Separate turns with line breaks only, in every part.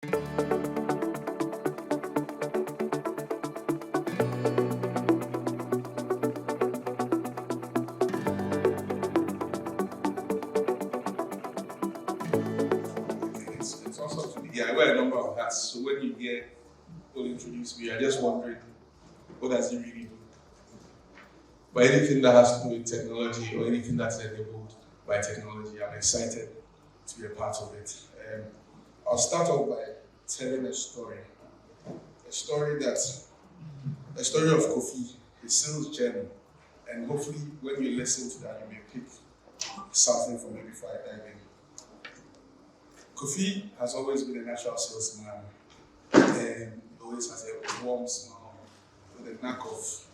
It's also to be. I wear a number of hats, so when you hear people introduce me, I just wondering what does it really do? But anything that has to do with technology or anything that's enabled by technology, I'm excited to be a part of it. I'll start off by telling a story of Kofi, his sales journey, and hopefully when you listen to that, you may pick something from it before I dive in. Kofi has always been a natural salesman, and he always has a warm smile with a knack of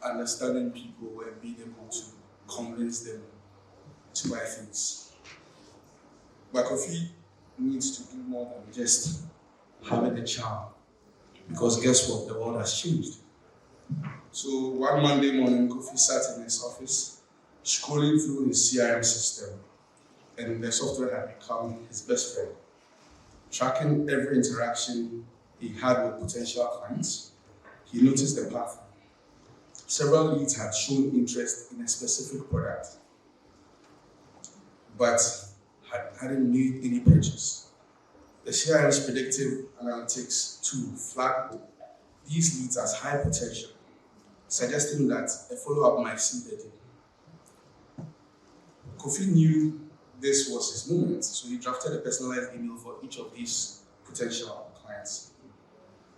understanding people and being able to convince them to buy things. But Kofi needs to do more than just having a charm, because guess what? The world has changed. So one Monday morning, Kofi sat in his office, scrolling through his CRM system, and the software had become his best friend, tracking every interaction he had with potential clients. He noticed the pattern. Several leads had shown interest in a specific product, but hadn't made any purchase. The CRM's predictive analytics tool flagged these leads as high potential, suggesting that a follow-up might see the deal. Kofi knew this was his moment, so he drafted a personalized email for each of these potential clients,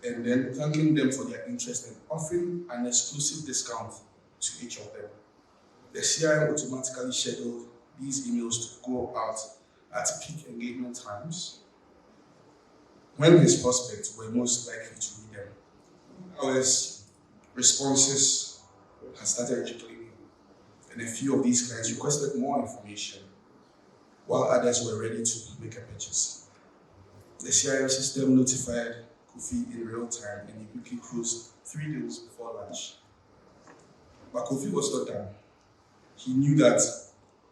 and then thanking them for their interest and offering an exclusive discount to each of them. The CRM automatically scheduled these emails to go out at peak engagement times when his prospects were most likely to read them. However, responses had started trickling in, and a few of these clients requested more information, while others were ready to make a purchase. The CRM system notified Kofi in real time, and he quickly closed 3 deals before lunch. But Kofi was not done. He knew that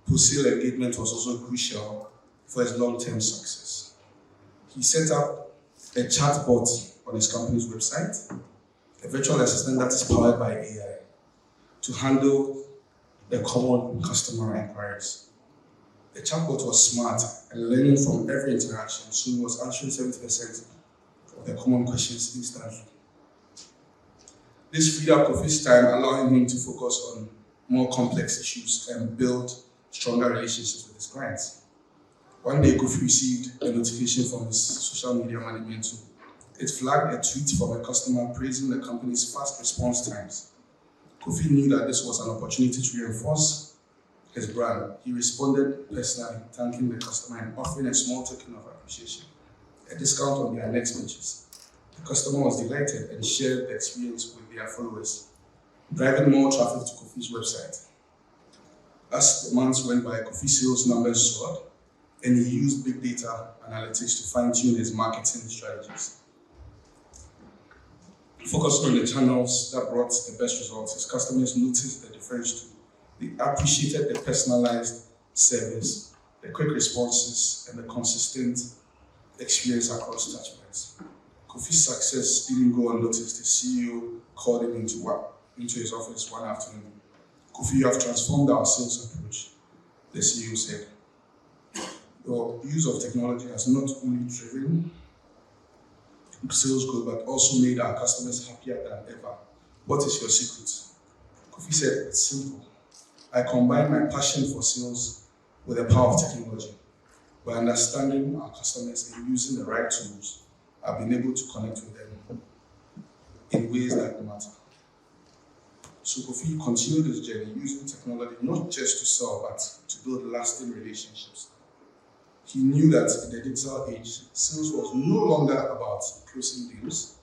post-sale engagement was also crucial for his long-term success. He set up a chatbot on his company's website, a virtual assistant that is powered by AI, to handle the common customer inquiries. The chatbot was smart and learning from every interaction, so he was answering 70% of the common questions instantly. This freed up Kofi's time, allowing him to focus on more complex issues and build stronger relationships with his clients. One day, Kofi received a notification from his social media management tool. It flagged a tweet from a customer praising the company's fast response times. Kofi knew that this was an opportunity to reinforce his brand. He responded personally, thanking the customer and offering a small token of appreciation, a discount on their next purchase. The customer was delighted and shared the experience with their followers, driving more traffic to Kofi's website. As the months went by, Kofi's sales numbers soared, and he used big data analytics to fine-tune his marketing strategies. Focusing on the channels that brought the best results, his customers noticed the difference too. They appreciated the personalized service, the quick responses, and the consistent experience across touchpoints. Kofi's success didn't go unnoticed. The CEO called him into his office one afternoon. Kofi, you have transformed our sales approach, the CEO said. Your use of technology has not only driven sales growth, but also made our customers happier than ever. What is your secret? Kofi said, it's simple. I combine my passion for sales with the power of technology. By understanding our customers and using the right tools, I've been able to connect with them in ways that matter. So Kofi continued his journey using technology not just to sell, but to build lasting relationships. He knew that in the digital age, sales was no longer about closing deals.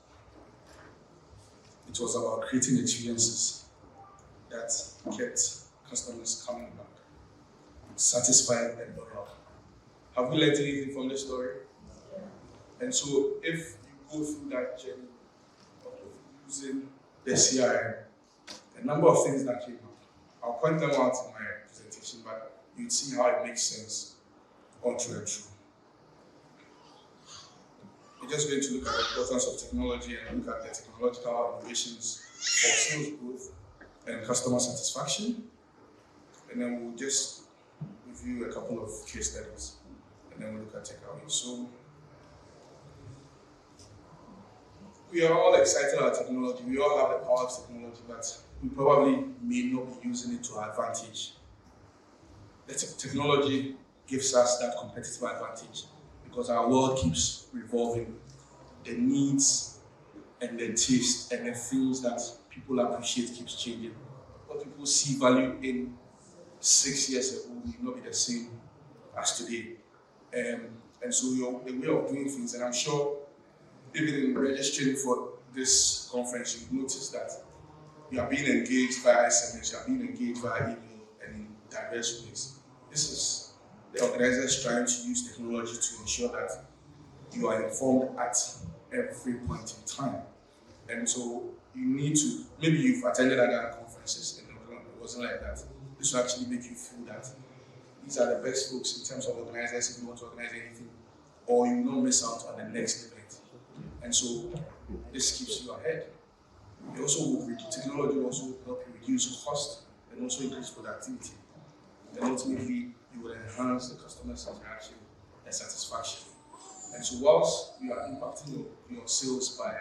It was about creating experiences that kept customers coming back, satisfied and loyal. Have we learned anything from this story? And so if you go through that journey of using the CRM, a number of things that came up. I'll point them out in my presentation, but you'd see how it makes sense all through and through. we're just going to look at the importance of technology and look at the technological innovations for sales growth and customer satisfaction. And then we'll just review a couple of case studies, and then we'll look at takeaways. So we are all excited about technology. We all have the power of technology, but we probably may not be using it to our advantage. The technology gives us that competitive advantage because our world keeps revolving. The needs and the taste and the things that people appreciate keeps changing. What people see value in 6 years ago will not be the same as today. And so the way of doing things, and I'm sure even in registering for this conference, you've noticed that you are being engaged via SMS, you are being engaged via email, and in diverse ways. This is the organizers trying to use technology to ensure that you are informed at every point in time. And so you need to, maybe you've attended other conferences and it wasn't like that. This will actually make you feel that these are the best folks in terms of organizers if you want to organize anything, or you will not miss out on the next event. And so this keeps you ahead. It also will technology will also help you reduce cost and also increase productivity. And ultimately, you will enhance the customer's interaction and satisfaction. And so whilst you are impacting your sales by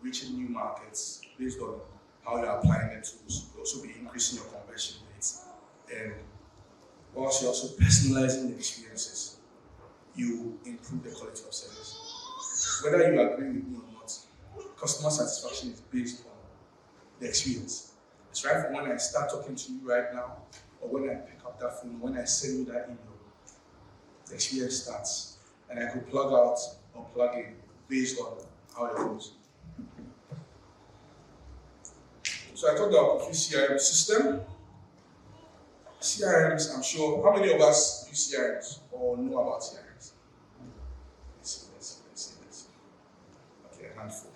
reaching new markets based on how you are applying the tools, you'll also be increasing your conversion rates. And whilst you're also personalizing the experiences, you improve the quality of service. Whether you agree with me or not, customer satisfaction is based on the experience. It's right from when I start talking to you right now, or when I pick up that phone, or when I send you that email, the experience starts. And I could plug out or plug in based on how it goes. So I talked about the CRM system. CRMs, I'm sure, how many of us use CRMs or know about CRMs? Let's see. Okay, a handful.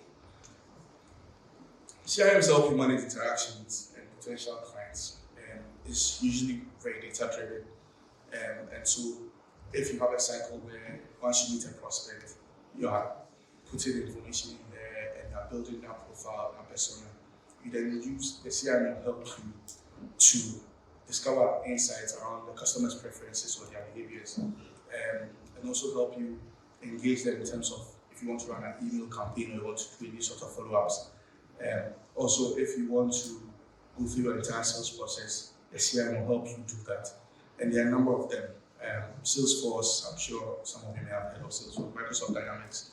CRMs help you manage interactions and potential clients, and it's usually very data driven. And so if you have a cycle where once you meet a prospect, you are putting information in there and you are building that profile, that persona, you then use the CRM to help you to discover insights around the customer's preferences or their behaviors, and also help you engage them in terms of if you want to run an email campaign or you want to do any sort of follow-ups. Also, if you want to go through your entire sales process, the CRM will help you do that. And there are a number of them. Salesforce, I'm sure some of you may have heard of Salesforce, Microsoft Dynamics,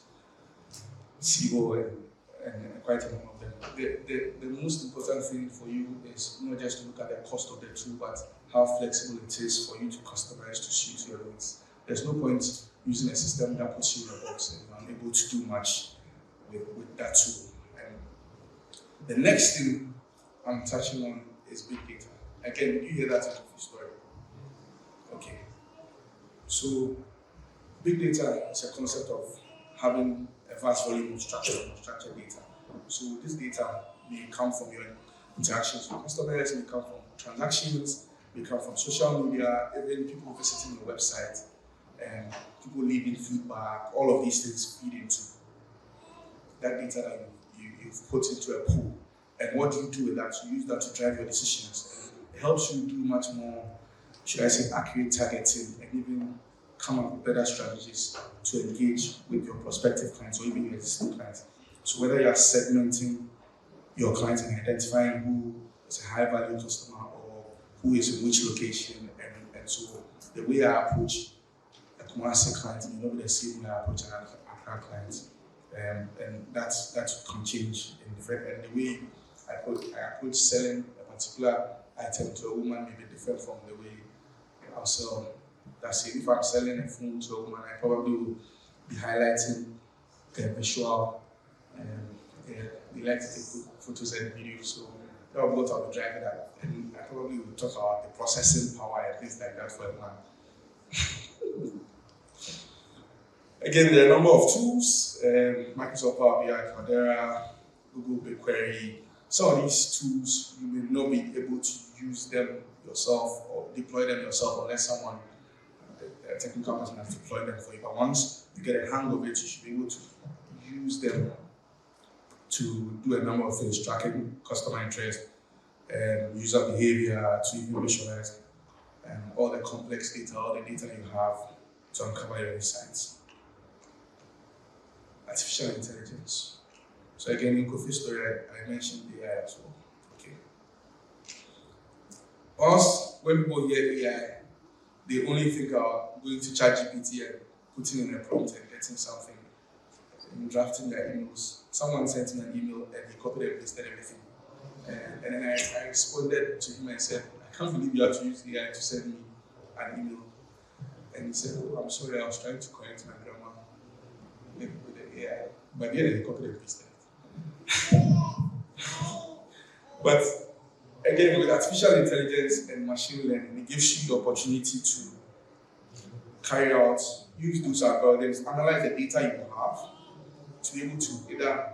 SEO, and quite a number of them. The most important thing for you is not just to look at the cost of the tool, but how flexible it is for you to customize to suit your needs. There's no point using a system that puts you in a box and you're unable to do much with that tool. And the next thing I'm touching on is big data. Again, did you hear that in the story? Okay. So, big data is a concept of having a vast volume of structured and unstructured data. So, this data may come from your interactions with customers, may come from transactions, may come from social media, even people visiting your website, and people leaving feedback. All of these things feed into that data that you've put into a pool. And what do you do with that? You use that to drive your decisions. And it helps you do much more, should I say, accurate targeting, and even come up with better strategies to engage with your prospective clients or even your existing clients. So whether you are segmenting your clients and identifying who is a high-value customer or who is in which location, and so the way I approach a Kumasi client may not be the same way I approach an Accra client, and that can change in different. And the way I approach selling a particular item to a woman may be different from the way I'll sell. That's it. If I'm selling a phone to a woman, I probably will be highlighting the visual. They like to take good photos and videos, so that will be what I'll be driving at. And I probably will talk about the processing power and things like that for a man. Again, there are a number of tools, Microsoft Power BI, Cloudera, Google BigQuery. Some of these tools, you may not be able to use them yourself or deploy them yourself unless someone, a technical person, has deployed them for you. But once you get a hang of it, you should be able to use them to do a number of things, tracking customer interest, user behavior, to even visualize all the complex data, all the data you have to uncover your insights. Artificial intelligence. So again, in Kofi's story, I mentioned AI as well. Okay. Us, when people hear AI, they only think about going to ChatGPT and putting in a prompt and getting something, and drafting their emails. Someone sent me an email and he copied and pasted everything. And then I responded to him and said, I can't believe you have to use AI to send me an email. And he said, oh, I'm sorry, I was trying to correct my grammar with the AI. But yeah, he copied and pasted it. But again, with artificial intelligence and machine learning, it gives you the opportunity to carry out, use those algorithms, analyze the data you have, to be able to either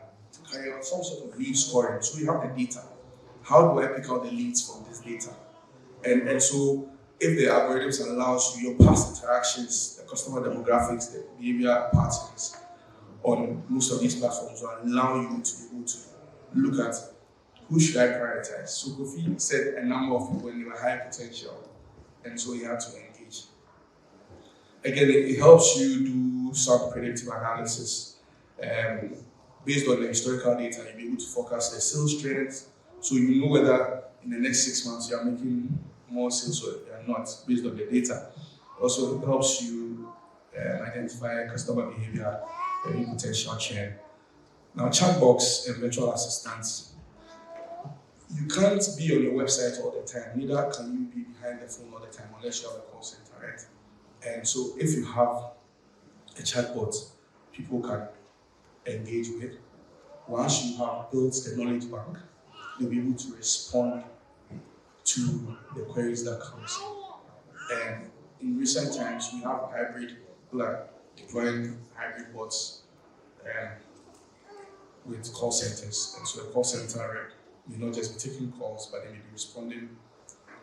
carry out some sort of lead scoring. So you have the data. How do I pick out the leads from this data? And so if the algorithms allows you your past interactions, the customer demographics, the behavior patterns on most of these platforms will allow you to be able to look at who should I prioritize. So Kofi said a number of people when they were high potential, and so he had to engage. Again, it helps you do some predictive analysis. Based on the historical data, you'll be able to forecast the sales trends. So you know whether in the next 6 months you are making more sales or you are not, based on the data. Also, it helps you identify customer behavior, any potential churn. Now, chatbots and virtual assistants, you can't be on your website all the time. Neither can you be behind the phone all the time unless you have a call center, right? And so if you have a chatbot people can engage with, once you have built the knowledge bank, they'll be able to respond to the queries that comes in. And in recent times, we have hybrid, people are deploying hybrid bots with call centers. And so the call center rep may not just be taking calls, but they may be responding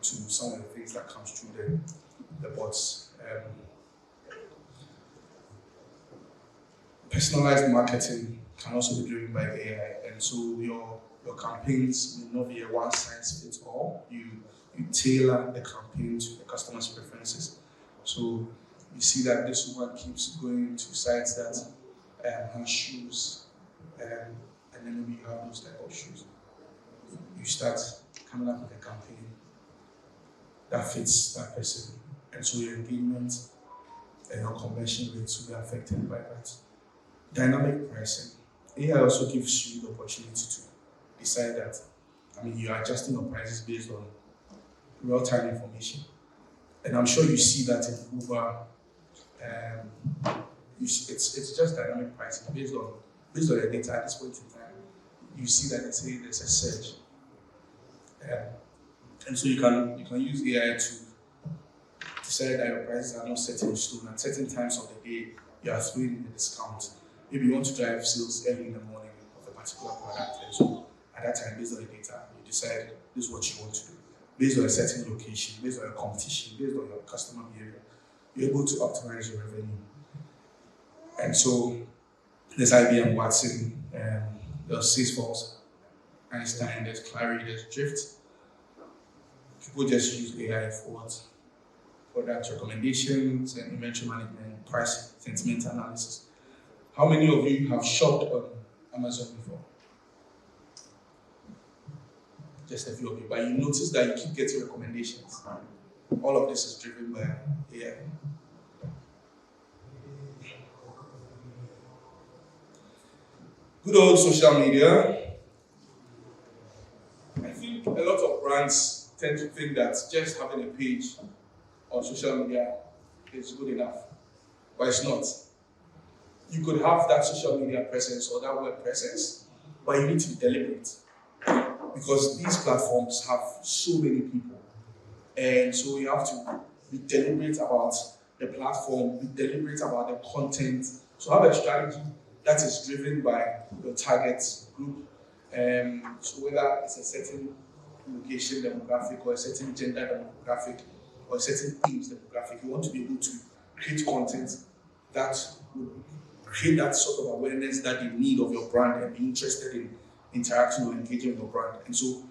to some of the things that comes through the bots. Personalized marketing can also be driven by AI, and so your campaigns will not be a one-size-fits-all. You tailor the campaign to the customer's preferences. So you see that this woman keeps going to sites that have shoes, and then maybe you have those type of shoes. You start coming up with a campaign that fits that person, and so your engagement and your conversion rates will be affected by that. Dynamic pricing. AI also gives you the opportunity to decide that, you're adjusting your prices based on real-time information. And I'm sure you see that in Uber. It's just dynamic pricing based on the data at this point in time. You see that there's a surge. And so you can use AI to decide that your prices are not set in stone. At certain times of the day, you are throwing in a discount. Maybe you want to drive sales early in the morning of a particular product, and so at that time, based on the data, you decide this is what you want to do. Based on a certain location, based on your competition, based on your customer behavior, you're able to optimize your revenue. And so there's IBM Watson, there's Salesforce, Einstein, there's Clary, there's Drift. People just use AI for product recommendations and inventory management, price sentiment analysis. How many of you have shopped on Amazon before? Just a few of you, but you notice that you keep getting recommendations. All of this is driven by AI. Good old social media. I think a lot of brands tend to think that just having a page on social media is good enough, but it's not. You could have that social media presence or that web presence, but you need to be deliberate. Because these platforms have so many people. And so you have to be deliberate about the platform, be deliberate about the content. So have a strategy that is driven by your target group. So whether it's a certain location demographic or a certain gender demographic or a certain age demographic, you want to be able to create content that would create that sort of awareness that they need of your brand and be interested in interacting or engaging with your brand. And so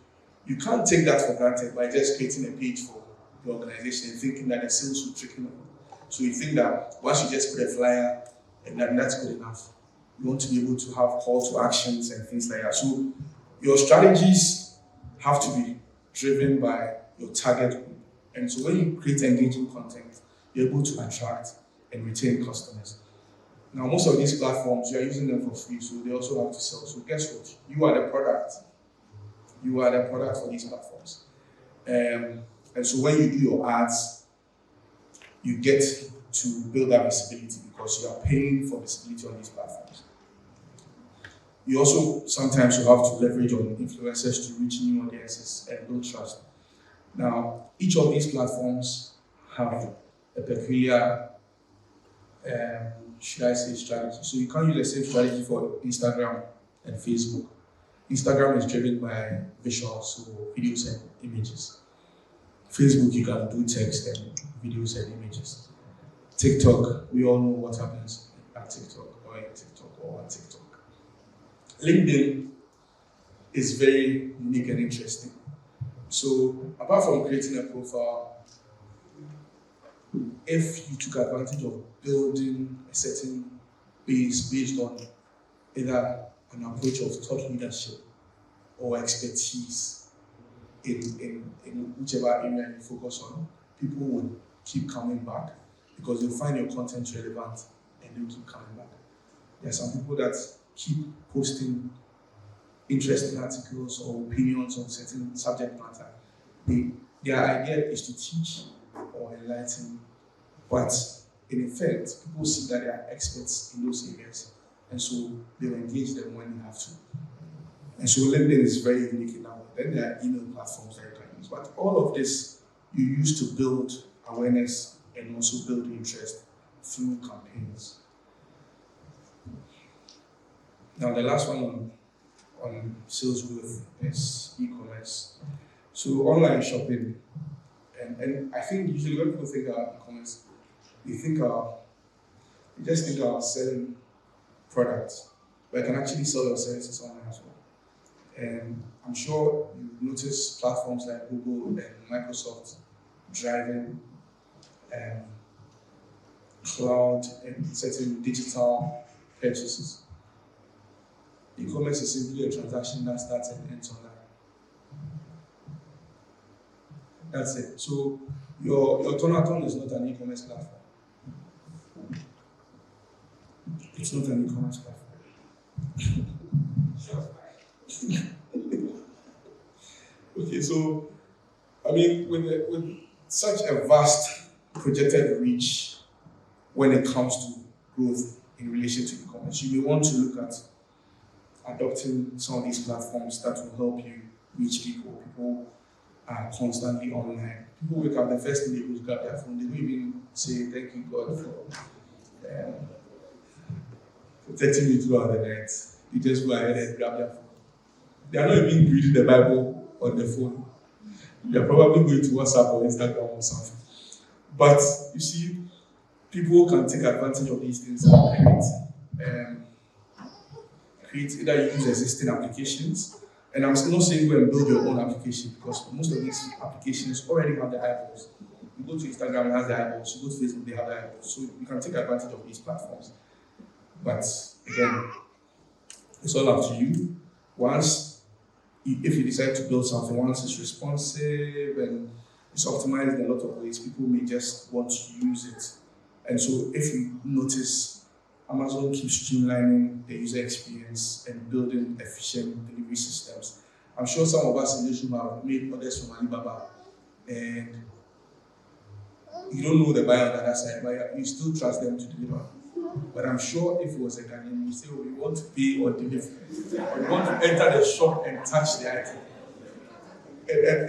you can't take that for granted by just creating a page for the organization and thinking that the sales will trickle in. So you think that once you just put a flyer and that's good enough. You want to be able to have call to actions and things like that. So your strategies have to be driven by your target group. And so when you create engaging content, you're able to attract and retain customers. Now, most of these platforms, you are using them for free, so they also have to sell. So guess what? You are the product. You are the product for these platforms. And so when you do your ads, you get to build that visibility because you are paying for visibility on these platforms. You also sometimes you have to leverage on influencers to reach new audiences and build trust. Now, each of these platforms have a peculiar, should I say, strategy. So you can't use the same strategy for Instagram and Facebook. Instagram is driven by visuals, so videos and images. Facebook, you can do text and videos and images. TikTok, we all know what happens at TikTok or in TikTok or on TikTok. LinkedIn is very unique and interesting. So apart from creating a profile, if you took advantage of building a certain base based on either an approach of thought leadership or expertise in whichever area you focus on, people will keep coming back because they'll find your content relevant and they'll keep coming back. There are some people that keep posting interesting articles or opinions on certain subject matter. Their idea is to teach or enlighten, but in effect, people see that they are experts in those areas, and so they'll engage them when they have to. And so LinkedIn is very unique in that way. Then there are email platforms that you can use, but all of this you use to build awareness and also build interest through campaigns. Now, the last one on sales growth is e-commerce. So online shopping, and I think usually when people think about e-commerce, they just think about selling products, but you can actually sell your services online as well. And I'm sure you've noticed platforms like Google and Microsoft driving cloud and certain digital purchases. E-commerce is simply a transaction that starts and ends online. That's it. So your Tonaton is not an e-commerce platform. It's not an e-commerce platform. Okay, so I mean, with such a vast projected reach when it comes to growth in relation to e-commerce, you may want to look at adopting some of these platforms that will help you reach people. People are constantly online. People wake up, the first thing they do is grab their phone. They don't even say thank you God for protecting me throughout the night. They just go ahead and grab their phone. They are not even reading the Bible on the phone. They are probably going to WhatsApp or Instagram or something. But you see, people can take advantage of these things and create either use existing applications. And I'm still not saying go and build your own application because most of these applications already have the eyeballs. You go to Instagram, it has the eyeballs. You go to Facebook, they have the eyeballs. So you can take advantage of these platforms. But again, it's all up to you. If you decide to build something, once it's responsive and it's optimized in a lot of ways, people may just want to use it. And so if you notice, Amazon keeps streamlining the user experience and building efficient delivery systems. I'm sure some of us in this room have made orders from Alibaba and you don't know the buyer on the other side, but you still trust them to deliver. But I'm sure if it was a Ghanaian, you say, oh, we want to pay on delivery. Or we want to enter the shop and touch the item.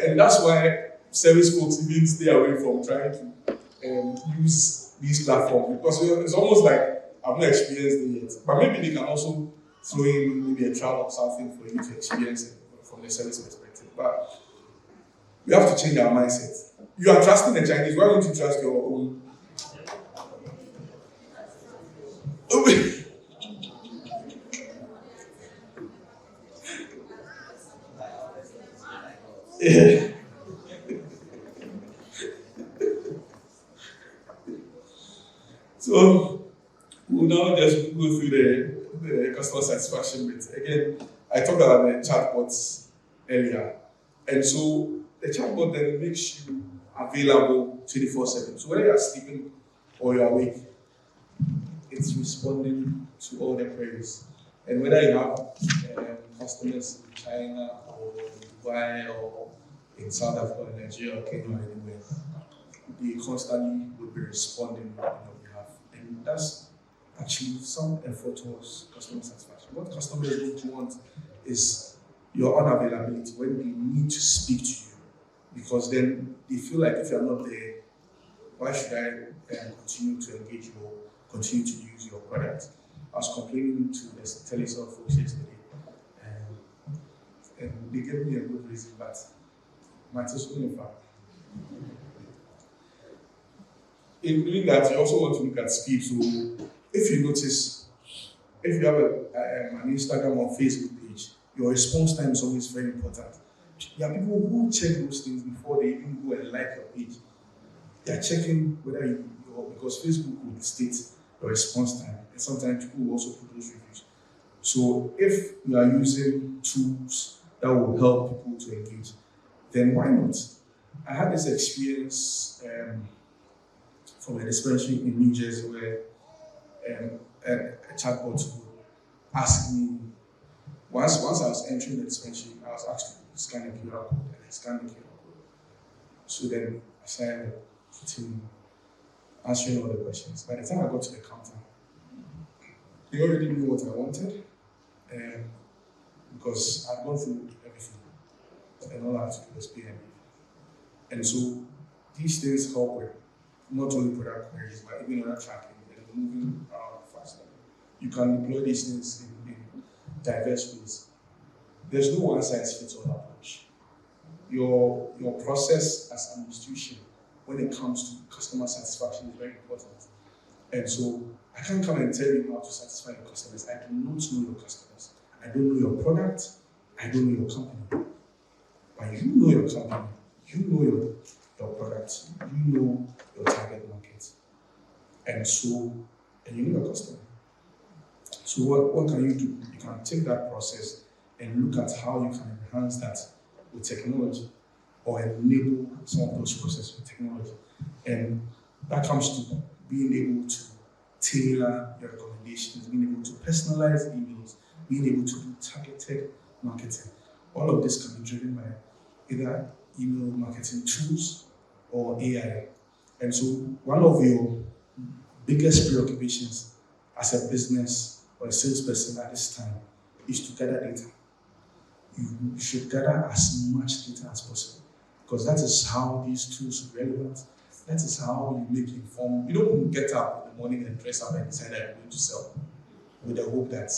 And that's why service folks even stay away from trying to use these platforms because it's almost like I've not experienced it yet. But maybe they can also throw in maybe a trial or something for you to experience it from the service perspective. But we have to change our mindset. You are trusting the Chinese, why don't you trust your own? Yeah. So we'll now just go through the customer satisfaction bit. Again, I talked about the chatbots earlier. And so the chatbot then makes you available 24/7. So whether you're sleeping or you're awake, it's responding to all the queries. And whether you have customers in China or Dubai or in South Africa, or Nigeria, or Kenya, or anywhere, they constantly will be responding on your behalf. And that's actually some effort towards customer satisfaction. What customers don't want is your unavailability when they need to speak to you, because then they feel like if you're not there, why should I continue to engage you or continue to use your product? I was complaining to the telecell folks yesterday, and they gave me a good reason, but my in fact. In doing that, you also want to look at speed. So if you notice, if you have an Instagram or Facebook page, your response time is always very important. There are people who check those things before they even go and like your page. They are checking whether because Facebook will state your response time, and sometimes people will also put those reviews. So if you are using tools that will help people to engage, then why not? I had this experience from a dispensary in New Jersey where a chatbot would ask me, once I was entering the dispensary, I was asked to scan the QR code, and I scanned the QR code. So then I started answering all the questions. By the time I got to the counter, they already knew what I wanted, because I'd gone through everything, and all I had to do was pay and leave. And so these things help with not only product queries, but even other tracking and moving around faster. You can deploy these things in diverse ways. There's no one size fits all approach. Your process as an institution, when it comes to customer satisfaction, is very important. And so I can't come and tell you how to satisfy your customers. I do not know your customers. I don't know your product. I don't know your company. But you know your company. You know your product. You know your target market. And you know your customer. So what can you do? You can take that process and look at how you can enhance that with technology, or enable some of those processes with technology. And that comes to being able to tailor your recommendations, being able to personalize emails, being able to do targeted marketing. All of this can be driven by either email marketing tools or AI. And so one of your biggest preoccupations as a business or a salesperson at this time is to gather data. You should gather as much data as possible, because that is how these tools are relevant. That is how you make informed. You don't get up in the morning and dress up and decide that you're going to sell with the hope that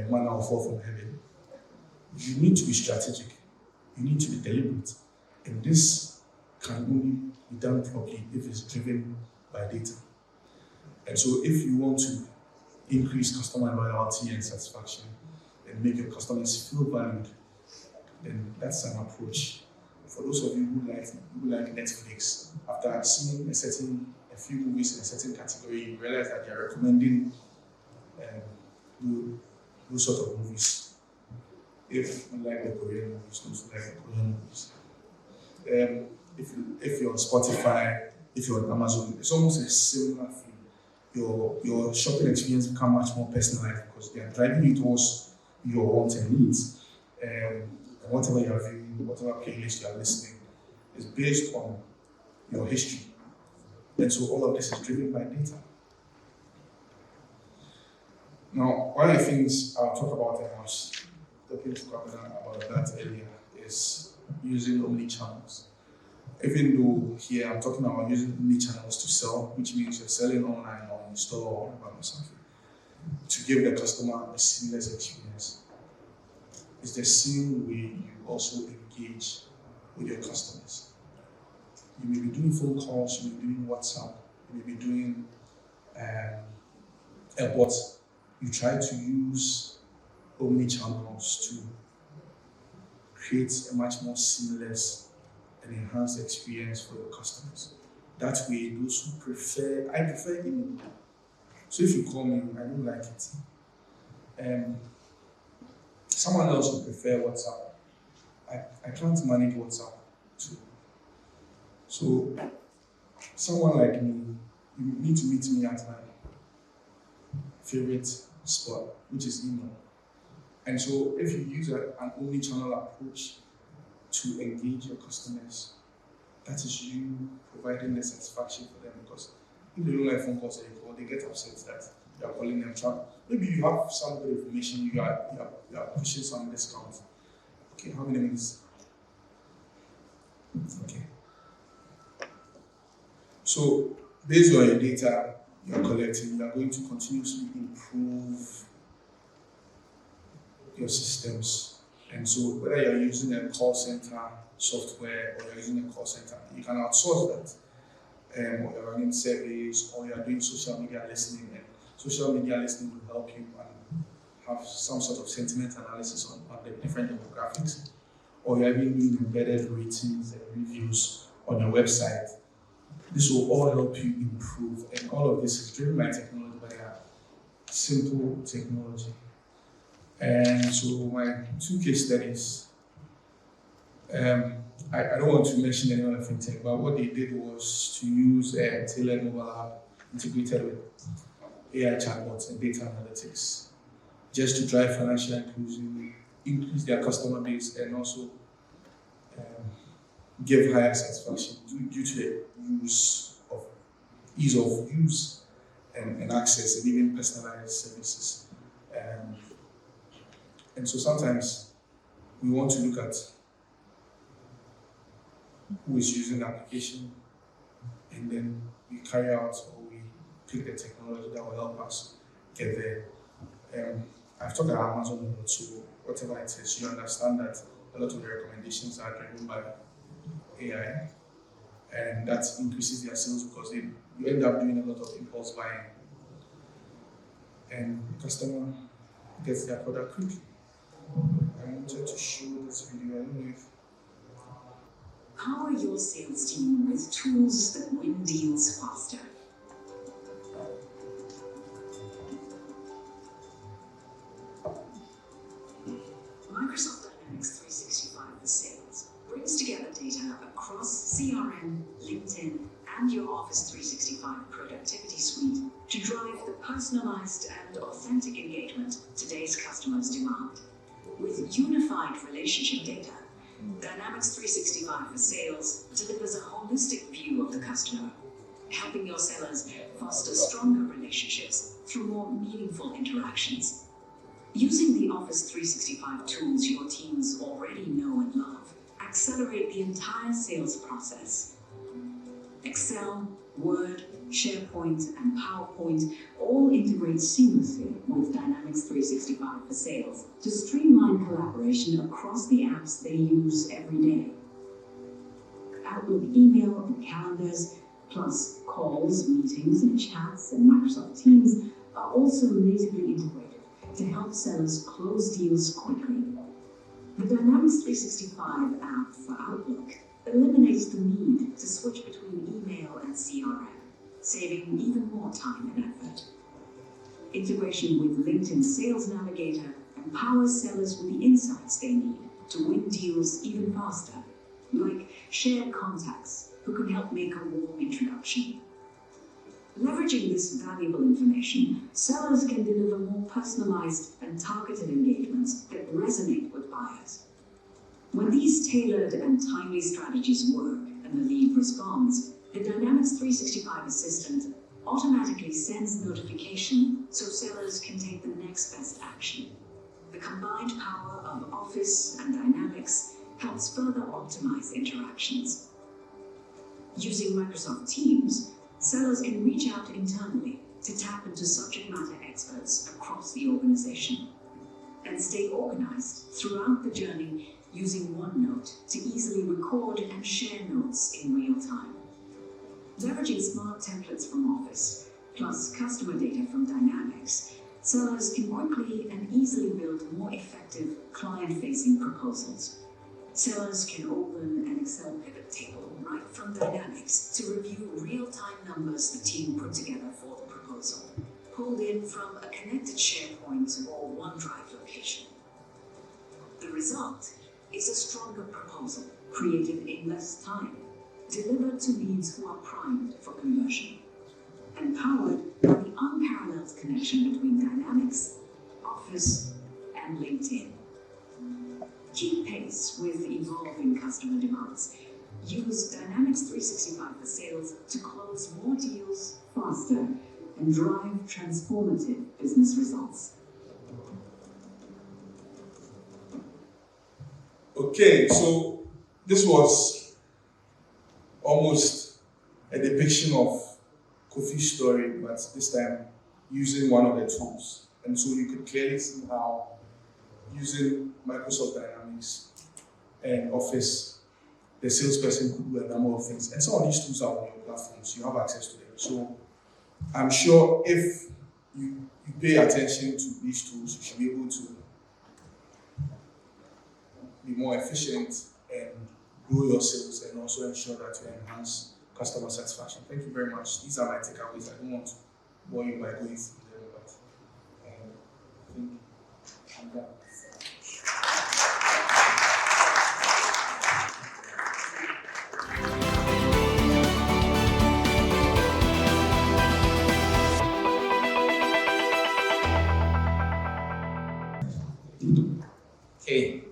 manna will fall from heaven. You need to be strategic. You need to be deliberate. And this can only be done properly if it's driven by data. And so if you want to increase customer loyalty and satisfaction and make your customers feel valued, then that's an approach. For those of you who like Netflix, after seeing a few movies in a certain category, you realize that they're recommending those sort of movies. If you like the Korean movies, those who like the Korean movies. If you're on Spotify, if you're on Amazon, it's almost a similar thing. Your shopping experience become much more personalized because they are driving you towards your wants and needs. And whatever you are viewing, whatever playlist you are listening, is based on your history. And so all of this is driven by data. Now, one of the things I'll talk about, and I was talking to Kaplan about that earlier, is using omni-channels. Even though here I'm talking about using omni-channels to sell, which means you're selling online or in store or something, to give the customer a seamless experience. It's the same way you also engage with your customers. You may be doing phone calls, you may be doing WhatsApp, you may be doing bot. You try to use omni-channels to creates a much more seamless and enhanced experience for your customers. That way, those who I prefer email. So if you call me, I don't like it. Someone else would prefer WhatsApp. I can't manage WhatsApp too. So someone like me, you need to meet me at my favorite spot, which is email. And so if you use an omni-channel approach to engage your customers, that is you providing the satisfaction for them, because if they don't like phone calls or you call, they get upset that you are calling them. Maybe you have some good information, you are pushing some discounts. Okay, how many minutes? Okay. So based on your data you are collecting, you are going to continuously improve your systems. And so whether you're using a call center software or you're using a call center, you can outsource that. Or you're running surveys, or you're doing social media listening, and social media listening will help you and have some sort of sentiment analysis on the different demographics. Or you're even doing embedded ratings and reviews on your website. This will all help you improve, and all of this is driven by technology, but they are simple technology. And so my 2 case studies, I don't want to mention any other fintech, but what they did was to use a tailored mobile app integrated with AI chatbots and data analytics, just to drive financial inclusion, increase their customer base, and also give higher satisfaction due to the ease of use and access, and even personalized services. And so sometimes we want to look at who is using the application, and then we carry out or we pick the technology that will help us get there. I've talked about Amazon a lot, so whatever it is, you understand that a lot of the recommendations are driven by AI, and that increases their sales because you end up doing a lot of impulse buying, and the customer gets their product quickly. I wanted to show this video. I don't know if
power your sales team with tools that win deals faster. Microsoft Dynamics 365 for Sales brings together data across CRM, LinkedIn, and your Office 365 productivity suite to drive the personalized and authentic engagement today's customers demand. With unified relationship data, Dynamics 365 for Sales delivers a holistic view of the customer, helping your sellers foster stronger relationships through more meaningful interactions. Using the Office 365 tools your teams already know and love, accelerate the entire sales process. Excel, Word, SharePoint, and PowerPoint all integrate seamlessly with Dynamics 365 for Sales to streamline collaboration across the apps they use every day. Outlook email and calendars, plus calls, meetings, and chats, and Microsoft Teams are also natively integrated to help sellers close deals quickly. The Dynamics 365 app for Outlook eliminates the need to switch between email and CRM, saving even more time and effort. Integration with LinkedIn Sales Navigator empowers sellers with the insights they need to win deals even faster, like shared contacts who can help make a warm introduction. Leveraging this valuable information, sellers can deliver more personalized and targeted engagements that resonate with buyers. When these tailored and timely strategies work and the lead responds, the Dynamics 365 Assistant automatically sends notification so sellers can take the next best action. The combined power of Office and Dynamics helps further optimize interactions. Using Microsoft Teams, sellers can reach out internally to tap into subject matter experts across the organization and stay organized throughout the journey using OneNote to easily record and share notes in real time. Leveraging smart templates from Office, plus customer data from Dynamics, sellers can quickly and easily build more effective client-facing proposals. Sellers can open an Excel pivot table right from Dynamics to review real-time numbers the team put together for the proposal, pulled in from a connected SharePoint or OneDrive location. The result is a stronger proposal created in less time, delivered to leads who are primed for conversion, and powered by the unparalleled connection between Dynamics, Office, and LinkedIn. Keep pace with evolving customer demands. Use Dynamics 365 for Sales to close more deals faster and drive transformative business results.
Okay, so this was almost a depiction of Kofi's story, but this time using one of the tools. And so you could clearly see how using Microsoft Dynamics and Office, the salesperson could do a number of things. And some of these tools are on your platforms, you have access to them. So I'm sure if you pay attention to these tools, you should be able to be more efficient and grow your sales and also ensure that you enhance customer satisfaction. Thank you very much. These are my takeaways. I don't want to bore you by going through them, but I think I'm done.
Okay.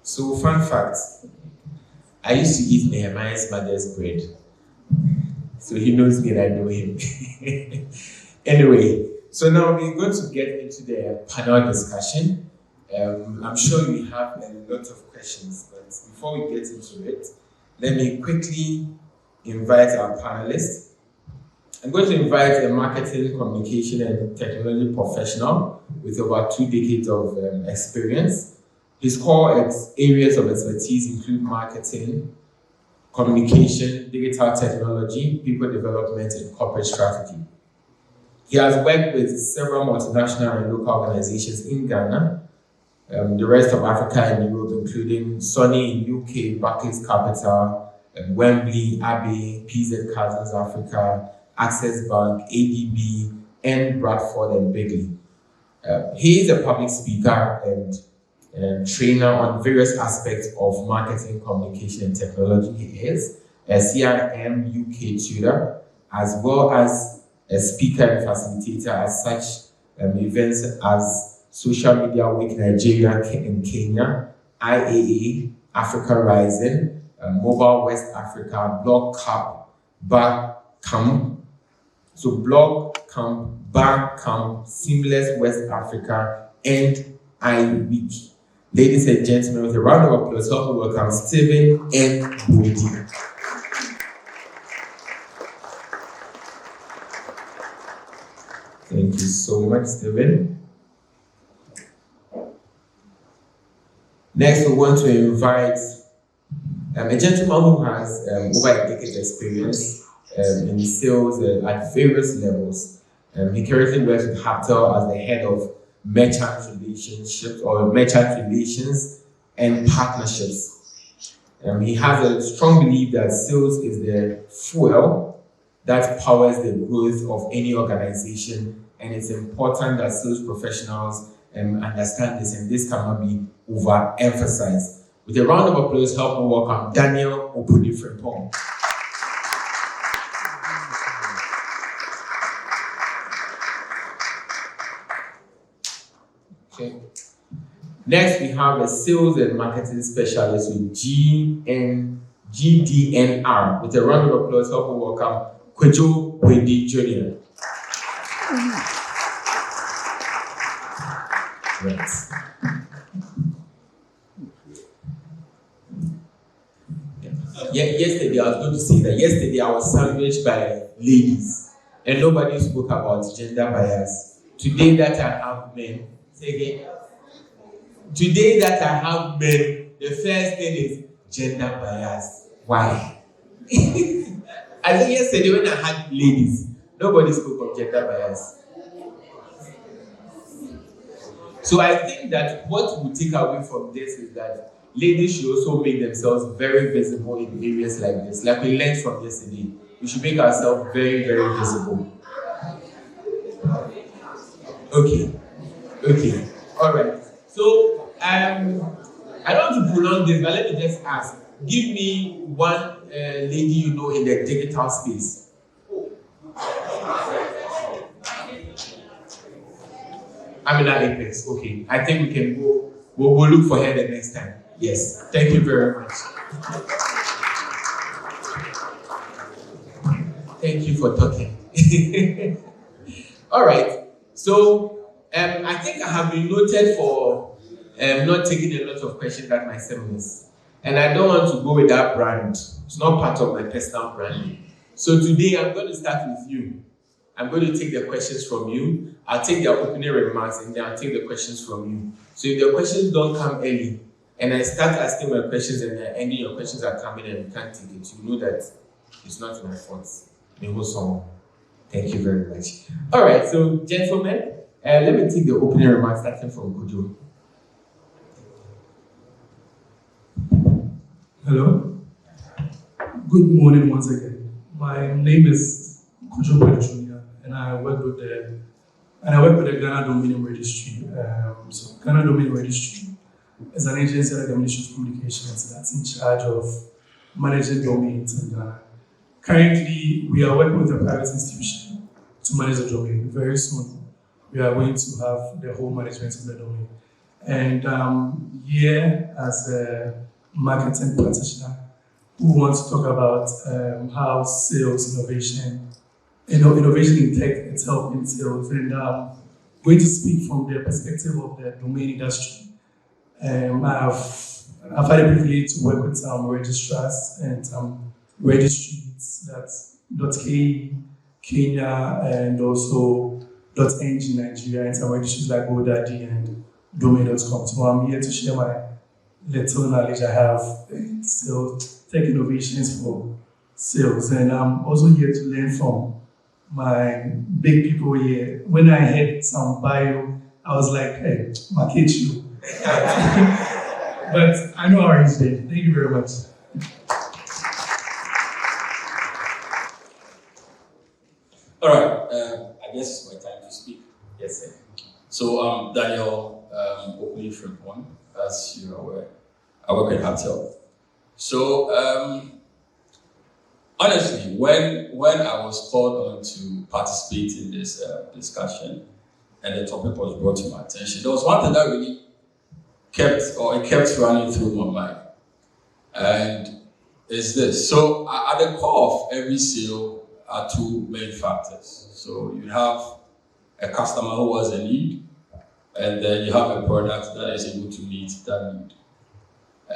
So, fun fact, I used to eat Nehemiah's mother's bread. So he knows me and I know him. Anyway, so now we're going to get into the panel discussion. I'm sure you have a lot of questions, but before we get into it, let me quickly invite our panelists. I'm going to invite a marketing, communication, and technology professional with over 2 decades of experience. His core areas of expertise include marketing, communication, digital technology, people development, and corporate strategy. He has worked with several multinational and local organizations in Ghana, the rest of Africa and Europe, including Sony in UK, Barclays Capital, Wembley, Abbey, PZ Cousins Africa, Access Bank, ADB, and Bradford and Bigley. He is a public speaker and trainer on various aspects of marketing, communication, and technology. He is a CRM UK tutor, as well as a speaker and facilitator at such events as Social Media Week Nigeria and Kenya, IAA, Africa Rising, Mobile West Africa, Blog Cup, Bar Camp, so Blog Camp, Bar Camp, Seamless West Africa, and iWeek. Ladies and gentlemen, with a round of applause, help me welcome Stephen and Woody. Thank you so much, Stephen. Next, we want to invite a gentleman who has over a decade experience in sales at various levels. He currently works with Haptel as the head of merchant relationships or merchant relations and partnerships. He has a strong belief that sales is the fuel that powers the growth of any organization, and it's important that sales professionals understand this, and this cannot be overemphasized. With a round of applause, help me welcome Daniel Opuni-Frimpong. Okay. Next, we have a sales and marketing specialist with GDNR. With a round of applause, help me welcome Kwejo Wedi Jr. Right. Yesterday, I was going to say that yesterday I was sandwiched by ladies and nobody spoke about gender bias. Today that I have men, say again. Today that I have men, the first thing is gender bias. Why? I think yesterday when I had ladies, nobody spoke of gender bias. So I think that what we take away from this is that ladies should also make themselves very visible in areas like this. Like we learned from yesterday, we should make ourselves very, very visible. Okay, all right. So I don't want to prolong this, but let me just ask. Give me one lady you know in the digital space. Amina Apex. Okay, I think we can go. We'll look for her the next time. Yes. Thank you very much. Thank you for talking. All right. So I think I have been noted for not taking a lot of questions at my seminars, and I don't want to go with that brand. It's not part of my personal branding. So today I'm going to start with you. I'm going to take the questions from you. I'll take their opening remarks and then I'll take the questions from you. So if the questions don't come early and I start asking my questions and then any your questions are coming and you can't take it, you know that it's not my fault. Thank you very much. All right, so gentlemen, let me take the opening remarks starting from Kujo.
Hello. Good morning once again. My name is Kujo Jr. and I work with the Ghana Domain Registry. So Ghana Domain Registry is an agency of the Ministry of Communications that's in charge of managing domains in Ghana. Currently, we are working with a private institution to manage the domain. Very soon, we are going to have the whole management of the domain. And here, as a marketing practitioner, who wants to talk about how sales innovation in tech itself entails, and going to speak from the perspective of the domain industry. I've had a privilege to work with some registrars and some registries, that's .ke, Kenya, and also .ng Nigeria, and some registries like GoDaddy and domain.com. So I'm here to share my little knowledge I have in sales, tech innovations for sales, and I'm also here to learn from my big people here. When I heard some bio, I was like, hey, I'll catch you. But I know how he's there. Thank you very much.
All right, I guess it's my time to speak.
Yes, sir.
So Daniel Okuli Frimpong, as you're aware, I work at Hatel. So honestly, when I was called on to participate in this discussion and the topic was brought to my attention, there was one thing that really kept running through my mind, and it's this. So at the core of every sale are two main factors. So you have a customer who has a need, and then you have a product that is able to meet that need.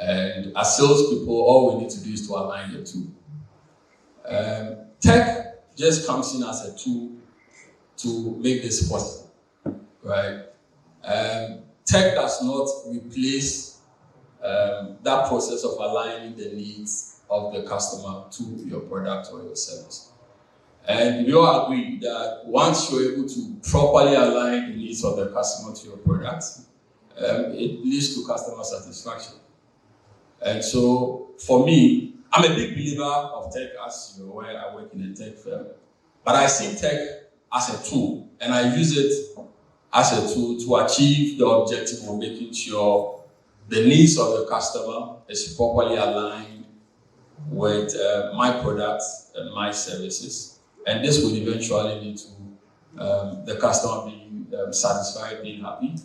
And as salespeople, all we need to do is to align the two. Tech just comes in as a tool to make this possible, right? Tech does not replace that process of aligning the needs of the customer to your product or your service. And we all agree that once you're able to properly align the needs of the customer to your product, it leads to customer satisfaction. And so, for me, I'm a big believer of tech, as you're aware, I work in a tech firm. But I see tech as a tool, and I use it as a tool to achieve the objective of making sure the needs of the customer is properly aligned with my products and my services. And this will eventually lead to the customer being satisfied, being happy,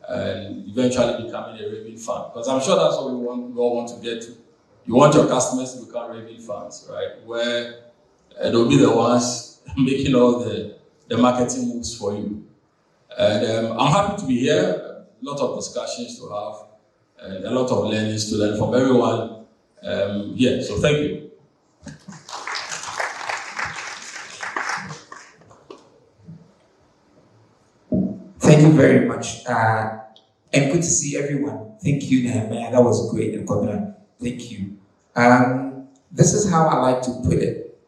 and eventually becoming a raving fan. Because I'm sure that's what we all want to get to. You want your customers to become raving fans, right? Where they'll be the ones making all the marketing moves for you. And I'm happy to be here. A lot of discussions to have, and a lot of learnings to learn from everyone here. So thank you.
Thank you very much. And good to see everyone. Thank you, Nehemiah. That was great. And Kobina, thank you. This is how I like to put it.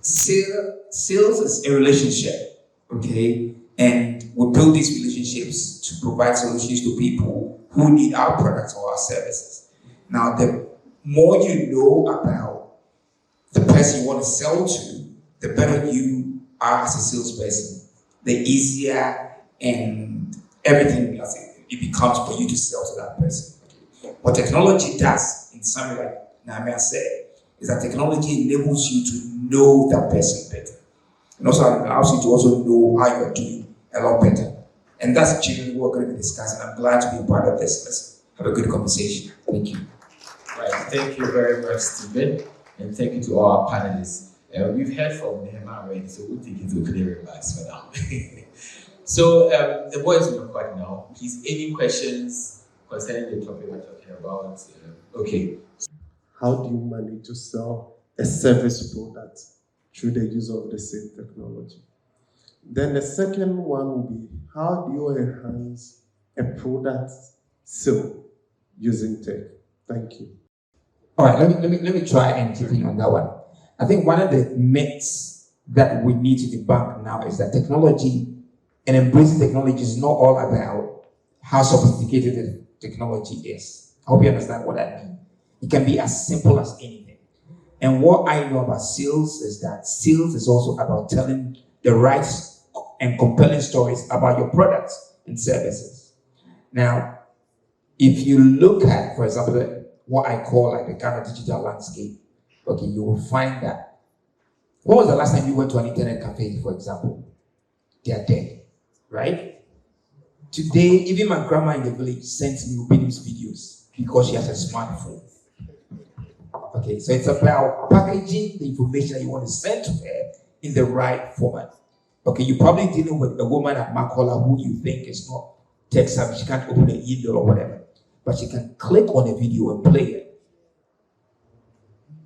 Sales is a relationship, okay? And we build these relationships to provide solutions to people who need our products or our services. Now, the more you know about the person you want to sell to, the better you are as a salesperson, the easier and everything else it becomes for you to sell to that person. What technology does, in summary, like Namia said, is that technology enables you to know that person better. And also allows you to also know how you're doing a lot better. And that's generally what we're going to be discussing. I'm glad to be a part of this. Let's have a good conversation. Thank you.
Right. Thank you very much, Stephen. And thank you to all our panelists. We've heard from Nehemiah already, so we'll take it to clear remarks for now. So the board is not quite now. Please, any questions concerning the topic we're talking about? Okay.
How do you manage to sell a service product through the use of the same technology? Then the second one will be, how do you enhance a product sale using tech? Thank you.
All right, let me try and chip in on that one. I think one of the myths that we need to debunk now is that technology and embracing technology is not all about how sophisticated the technology is. I hope you understand what I mean. It can be as simple as anything. And what I know about sales is that sales is also about telling the right and compelling stories about your products and services. Now, if you look at, for example, what I call like the kind of digital landscape, okay, you will find that. When was the last time you went to an internet cafe, for example? They are dead, right? Today, even my grandma in the village sends me obedience videos because she has a smartphone. Okay, so it's about packaging the information that you want to send to her in the right format. Okay, you're probably dealing with a woman at Makola who you think is not tech savvy. She can't open an email or whatever, but she can click on a video and play it.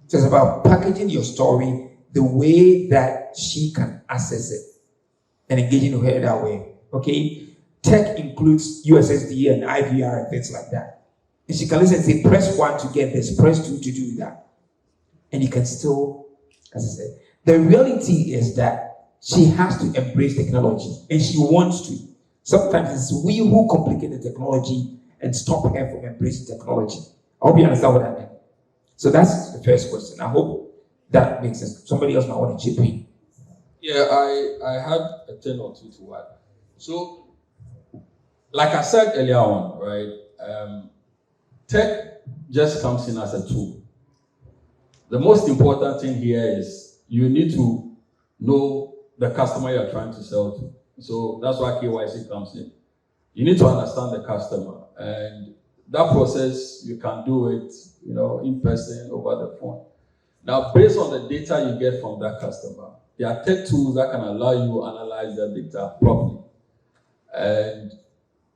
So it's about packaging your story the way that she can access it and engaging with her that way. Okay, tech includes USSD and IVR and things like that. And she can listen and say, press 1 to get this, press 2 to do that. And you can still, as I said, the reality is that she has to embrace technology and she wants to. Sometimes it's we who complicate the technology and stop her from embracing technology. I hope you understand what I mean. So that's the first question. I hope that makes sense. Somebody else might want to chip in.
Yeah, I had a thing or two to add. So, like I said earlier on, right, tech just comes in as a tool. The most important thing here is you need to know the customer you're trying to sell to. So that's why KYC comes in. You need to understand the customer, and that process you can do it, in person, over the phone. Now, based on the data you get from that customer, there are tech tools that can allow you to analyze that data properly. And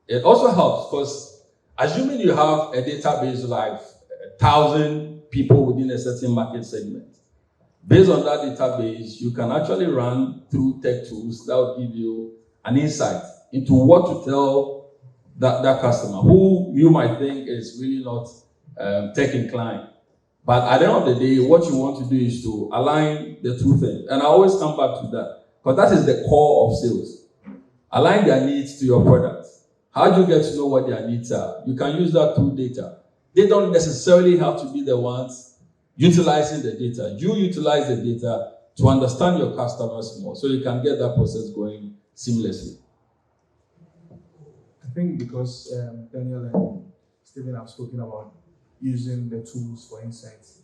it also helps because assuming you have a database like 1,000 people within a certain market segment, based on that database, you can actually run through tech tools that will give you an insight into what to tell that customer, who you might think is really not tech inclined. But at the end of the day, what you want to do is to align the two things. And I always come back to that, because that is the core of sales. Align their needs to your product. How do you get to know what their needs are? You can use that through data. They don't necessarily have to be the ones utilizing the data. You utilize the data to understand your customers more, so you can get that process going seamlessly.
I think because Daniel and Stephen have spoken about using the tools for insights,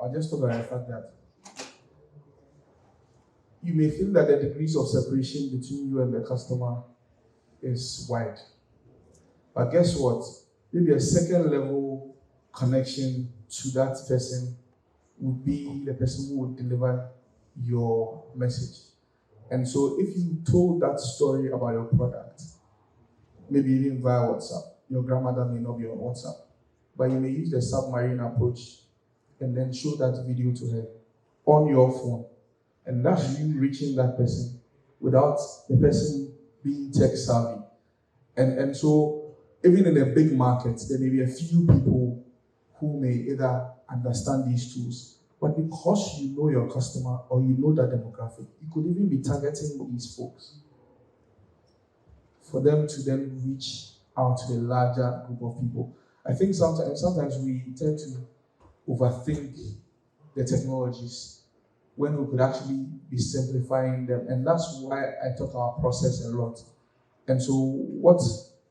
I'll just talk about the fact that you may feel that the degrees of separation between you and the customer is wide. But guess what? Maybe a second level connection to that person would be the person who would deliver your message. And so if you told that story about your product, maybe even via WhatsApp, your grandmother may not be on WhatsApp, but you may use the submarine approach and then show that video to her on your phone. And that's you reaching that person without the person being tech savvy. And so even in a big market, there may be a few people who may either understand these tools, but because you know your customer or you know that demographic, you could even be targeting these folks.
for them to then reach out to a larger group of people. I think sometimes we tend to overthink the technologies when we could actually be simplifying them. And that's why I talk about process a lot. And so what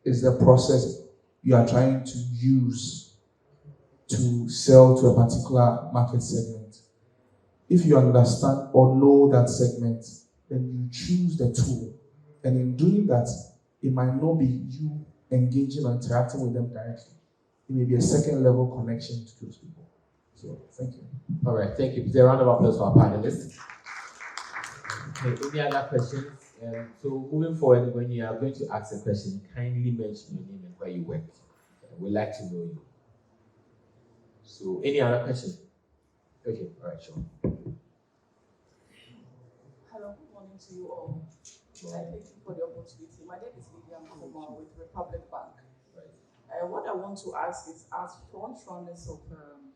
is the process you are trying to use to sell to a particular market segment? If you understand or know that segment, then you choose the tool. And in doing that, it might not be you engaging or interacting with them directly. It may be a second level connection to those people. So, thank you.
All right, thank you. Is there a round of applause for our panelists? Okay, any other questions? So moving forward, when you are going to ask a question, kindly mention your name and where you work. We'd like to know you. So, any other question? Okay, all right, sure.
Hello, good morning to you all. Thank you for the opportunity. My name is Vivian Kuma with Republic Bank.
Right.
What I want to ask is, as frontrunners of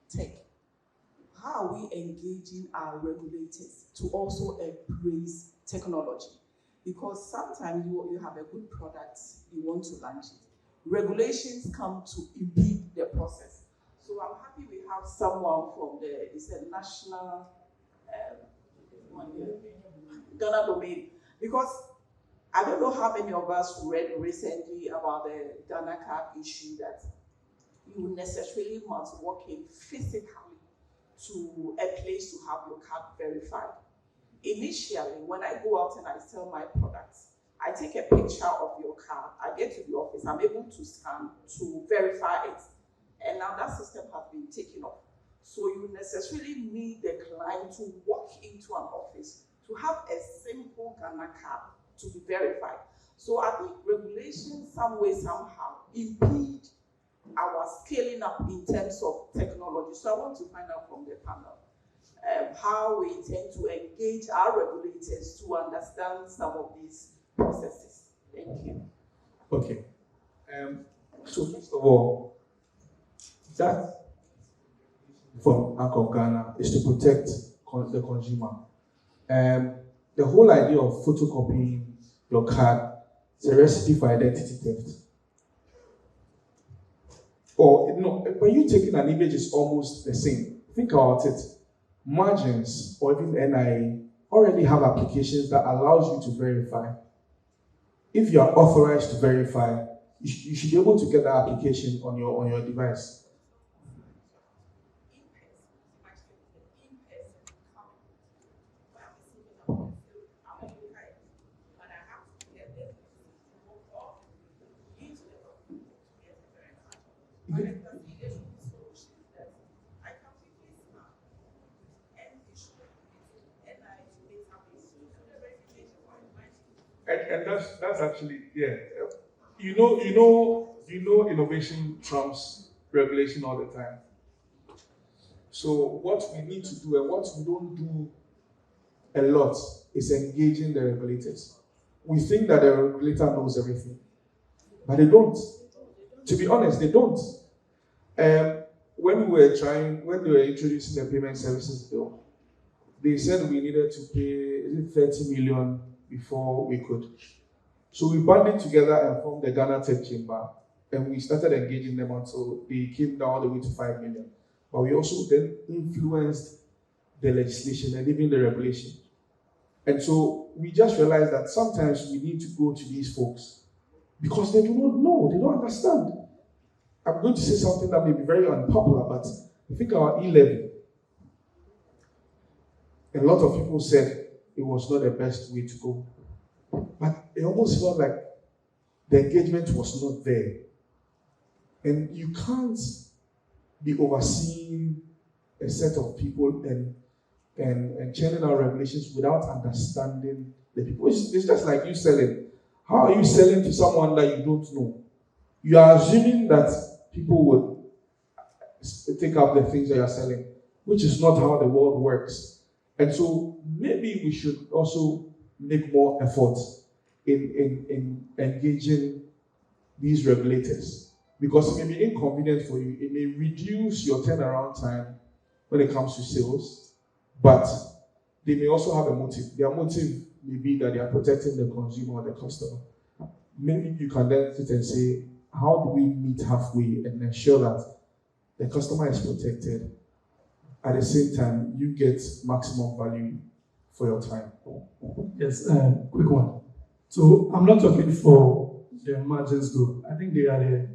tech, how are we engaging our regulators to also embrace technology? Because sometimes you have a good product, you want to launch it. Regulations come to impede the process. So I'm happy we have someone from it's a national Ghana domain. Because I don't know how many of us read recently about the Ghana card issue that you necessarily must walk in physically to a place to have your card verified. Initially, when I go out and I sell my products, I take a picture of your card, I get to the office, I'm able to scan to verify it. And now that system has been taken off. So you necessarily need the client to walk into an office to have a simple Ghana card to be verified. So I think regulations, some way, somehow, impede our scaling up in terms of technology. So I want to find out from the panel how we intend to engage our regulators to understand some of these processes. Thank you.
Okay. So first of all, that from Bank of Ghana is to protect the consumer. The whole idea of photocopying your card is a recipe for identity theft. Or no, when you taking an image, it's almost the same. Think about it. Margins or even NIA already have applications that allows you to verify. If you are authorized to verify, you should be able to get that application on your device. And that's actually, yeah. You know, innovation trumps regulation all the time. So what we need to do and what we don't do a lot is engaging the regulators. We think that the regulator knows everything, but they don't. To be honest, they don't. When they were introducing the payment services bill, they said we needed to pay 30 million before we could. So we banded together and formed the Ghana Tech Chamber, and we started engaging them until they came down all the way to 5 million. But we also then influenced the legislation and even the regulation. And so we just realized that sometimes we need to go to these folks because they do not know, they don't understand. I'm going to say something that may be very unpopular, but I think our E-levy, a lot of people said it was not the best way to go. But it almost felt like the engagement was not there. And you can't be overseeing a set of people and churning out regulations without understanding the people. It's just like you selling. How are you selling to someone that you don't know? You are assuming that people would take up the things that you're selling, which is not how the world works. And so maybe we should also make more effort in engaging these regulators, because it may be inconvenient for you. It may reduce your turnaround time when it comes to sales, but they may also have a motive. Their motive may be that they are protecting the consumer or the customer.
maybe you can then sit and say, how do we meet halfway and ensure that the customer is protected, at the same time you get maximum value for your time?
Yes, quick one. So I'm not talking for the margins group. I think they are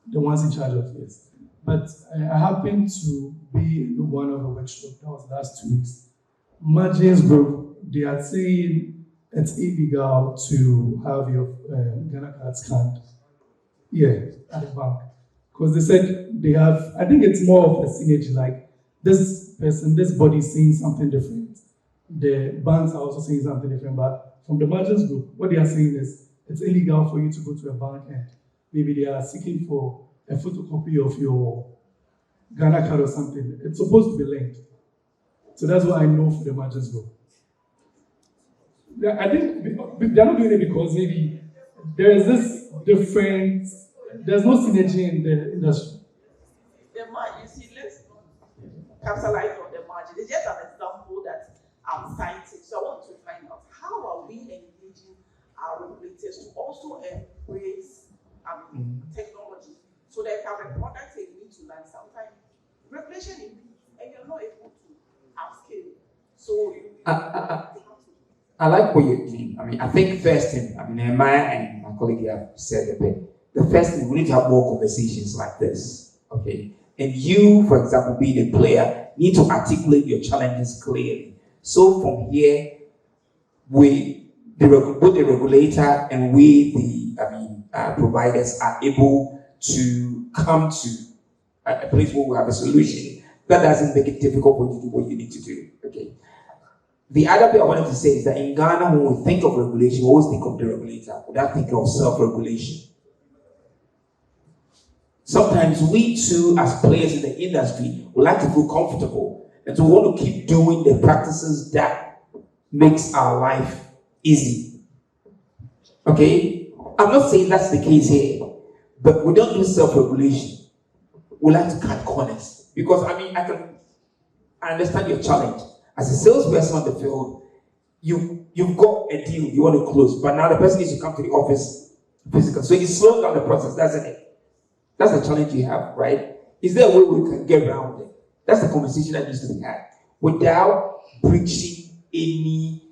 the ones in charge of this. But I happened to be in one of the workshops that was last 2 weeks. Margins group, they are saying it's illegal to have your Ghana card scanned. Yeah, at the bank. Because they said they have, I think it's more of a synergy, like this person, this body is saying something different. The banks are also saying something different, but from the margins group, what they are saying is it's illegal for you to go to a bank and maybe they are seeking for a photocopy of your Ghana card or something. It's supposed to be linked. So that's what I know for the margins group. I think they're not doing it because maybe there is this different, there's no synergy in the industry.
The margin, you see, let's capitalize on the margin. It's just an example that I'm citing. So I want to find out how are we engaging our regulators to also embrace technology so they can record that they need to learn sometimes. Regulation is and you're not able to upscale. So
I like what you're doing. I mean, I think first thing, Maya and my colleague here have said a bit. The first thing, we need to have more conversations like this, okay? And you, for example, being a player, need to articulate your challenges clearly. So from here, both the regulator and providers are able to come to a place where we have a solution that doesn't make it difficult for you to do what you need to do, okay? The other bit I wanted to say is that in Ghana, when we think of regulation, we always think of the regulator without thinking of self-regulation. Sometimes we too, as players in the industry, would like to feel comfortable and to want to keep doing the practices that makes our life easy. Okay? I'm not saying that's the case here, but we don't do self-regulation. We like to cut corners. Because, I understand your challenge. As a salesperson on the field, you've got a deal you want to close, but now the person needs to come to the office physically. So it slows down the process, doesn't it? That's the challenge you have, right? Is there a way we can get around it? That's the conversation that needs to be had without breaching any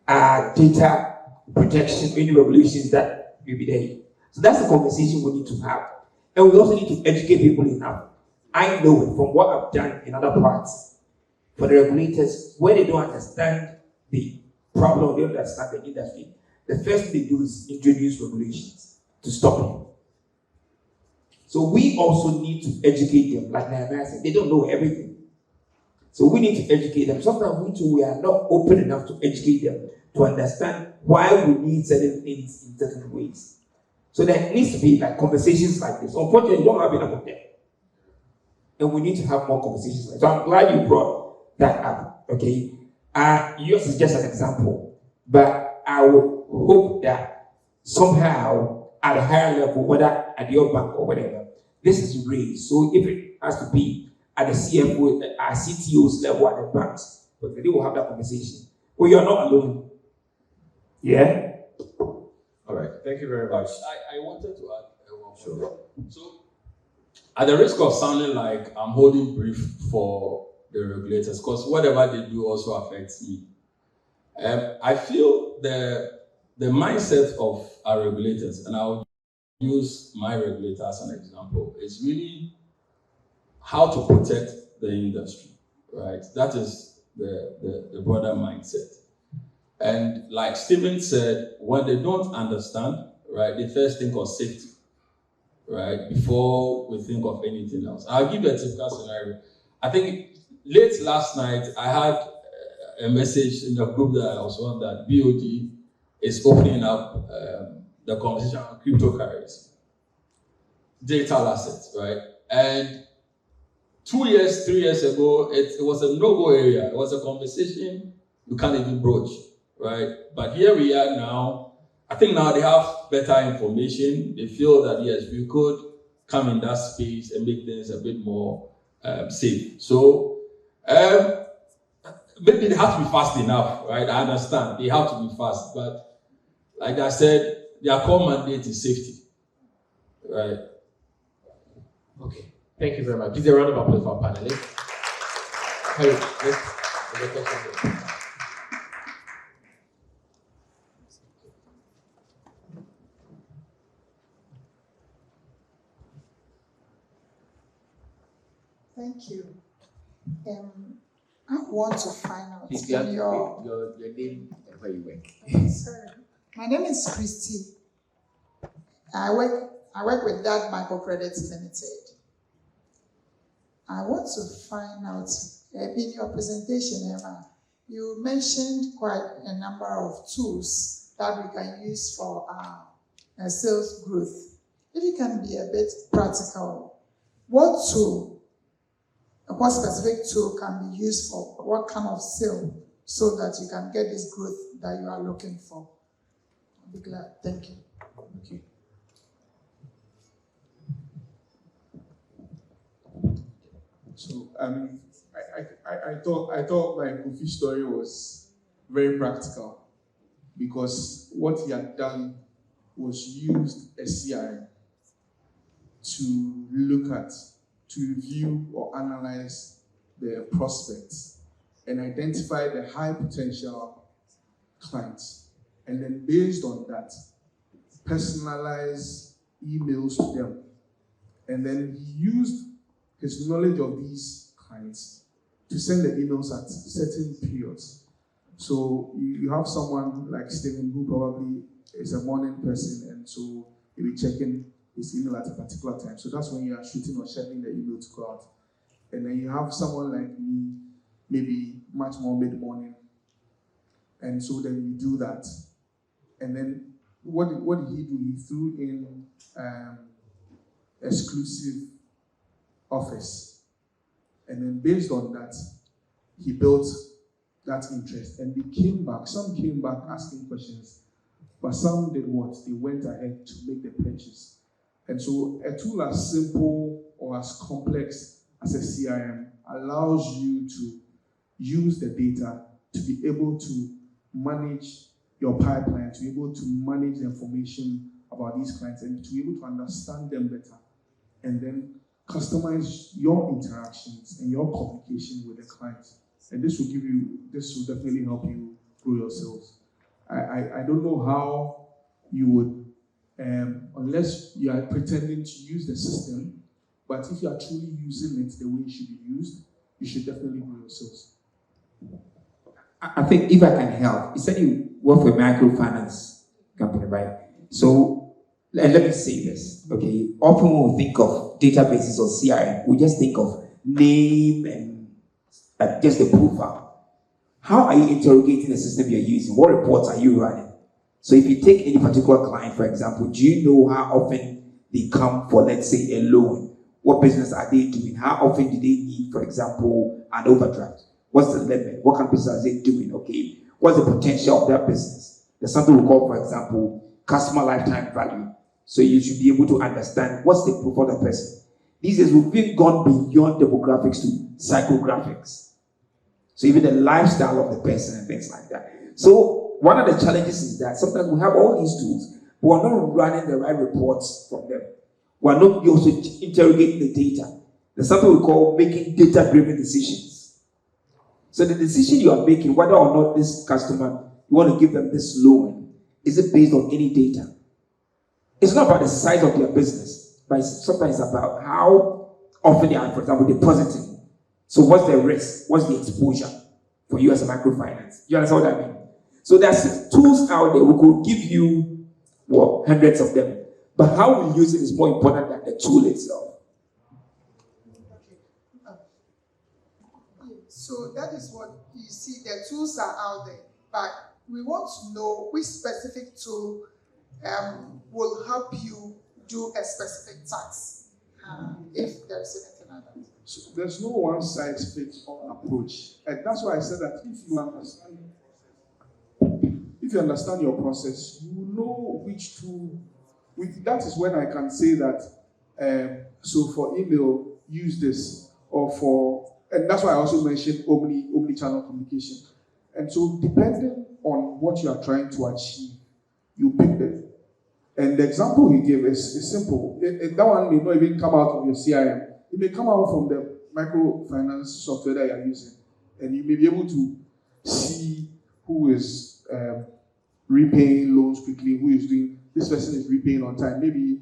data protection, any regulations that will be there. So that's the conversation we need to have. And we also need to educate people enough. I know it from what I've done in other parts. For the regulators, when they don't understand the problem, they don't understand the industry, the first thing they do is introduce regulations to stop it. So we also need to educate them, like Nehemiah said, they don't know everything. So we need to educate them. Sometimes we are not open enough to educate them to understand why we need certain things in certain ways. So there needs to be like conversations like this. Unfortunately, you don't have enough of them. And we need to have more conversations like this. So I'm glad you brought that up. Okay. Yours is just an example. But I would hope that somehow at a higher level, whether at your bank or whatever, this is raised. So if it has to be at the CFO, at CTO's level at the banks, but they will have that conversation. Well, you're not alone. Yeah?
All right. Thank you very much.
I wanted to add one more. So, at the risk of sounding like I'm holding brief for the regulators, because whatever they do also affects me. I feel the mindset of our regulators, and I'll use my regulator as an example, is really how to protect the industry, right? That is the broader mindset. And like Stephen said, when they don't understand, right, they first think of safety, right, before we think of anything else. I'll give you a typical scenario. I think late last night, I had a message in the group that I was on that BOD is opening up the conversation on cryptocurrency, digital assets, right? And 2 years, 3 years ago, it was a no-go area. It was a conversation you can't even broach, right? But here we are now. I think now they have better information. They feel that, yes, we could come in that space and make things a bit more safe. So maybe they have to be fast enough, right? I understand. They have to be fast. But like I said, their core mandate is safety. Right.
Okay. Thank you very much. Please a round of applause for our panelists. Hey, let's
Thank you. I want to find out
Please, you have
your
your name and where you work.
Sorry. My name is Christy. I work with Dad Microcredits Limited. I want to find out, in your presentation, Emma, you mentioned quite a number of tools that we can use for our sales growth. If you can be a bit practical, what specific tool can be used for what kind of sale so that you can get this growth that you are looking for? I'll be glad. Thank you.
Okay.
So I thought my Kofi story was very practical because what he had done was used a CRM to look at, to review or analyze the prospects and identify the high potential clients, and then based on that, personalize emails to them. And then he used his knowledge of these clients to send the emails at certain periods. So you have someone like Stephen who probably is a morning person, and so he'll be checking his email at a particular time. So that's when you are shooting or sending the email to go out. And then you have someone like me, maybe much more mid-morning. And so then you do that. And then what did he do? He threw in exclusive offers. And then based on that, he built that interest. And they came back. Some came back asking questions, but some did what? They went ahead to make the purchase. And so a tool as simple or as complex as a CRM allows you to use the data to be able to manage your pipeline, to be able to manage the information about these clients, and to be able to understand them better, and then customize your interactions and your communication with the clients. And this will definitely help you grow your sales. I don't know how you would, unless you are pretending to use the system, but if you are truly using it the way it should be used, you should definitely grow your sales.
I think if I can help, you said you work for a microfinance company, right? So, and let me say this, okay? Often when we think of databases or CRM, we just think of name and just the profile. How are you interrogating the system you're using? What reports are you running? So if you take any particular client, for example, do you know how often they come for, let's say, a loan? What business are they doing? How often do they need, for example, an overdraft? What's the limit? What kind of business are they doing? Okay, what's the potential of their business? There's something we call, for example, customer lifetime value. So you should be able to understand what's the profile of the person. These days, we've gone beyond demographics to psychographics. So even the lifestyle of the person and things like that. So one of the challenges is that sometimes we have all these tools, but we're not running the right reports from them. We're not also interrogating the data. There's something we call making data-driven decisions. So the decision you are making, whether or not this customer, you want to give them this loan, is it based on any data? It's not about the size of their business, but it's sometimes about how often they are, for example, depositing. So what's the risk? What's the exposure for you as a microfinance? You understand what I mean? So there's tools out there. We could give you, hundreds of them. But how we use it is more important than the tool itself.
So that is what you see. The tools are out there, but we want to know which specific tool will help you do a specific task, if there's anything like that.
So there's no one-size-fits-all approach. And that's why I said that if you understand your process, you know which tool. That is when I can say that, so for email, use this, and that's why I also mentioned omni-channel communication. And so depending on what you are trying to achieve, you pick And the example he gave is simple. That one may not even come out of your CRM. It may come out from the microfinance software that you're using. And you may be able to see who is repaying loans quickly, who is doing, this person is repaying on time. Maybe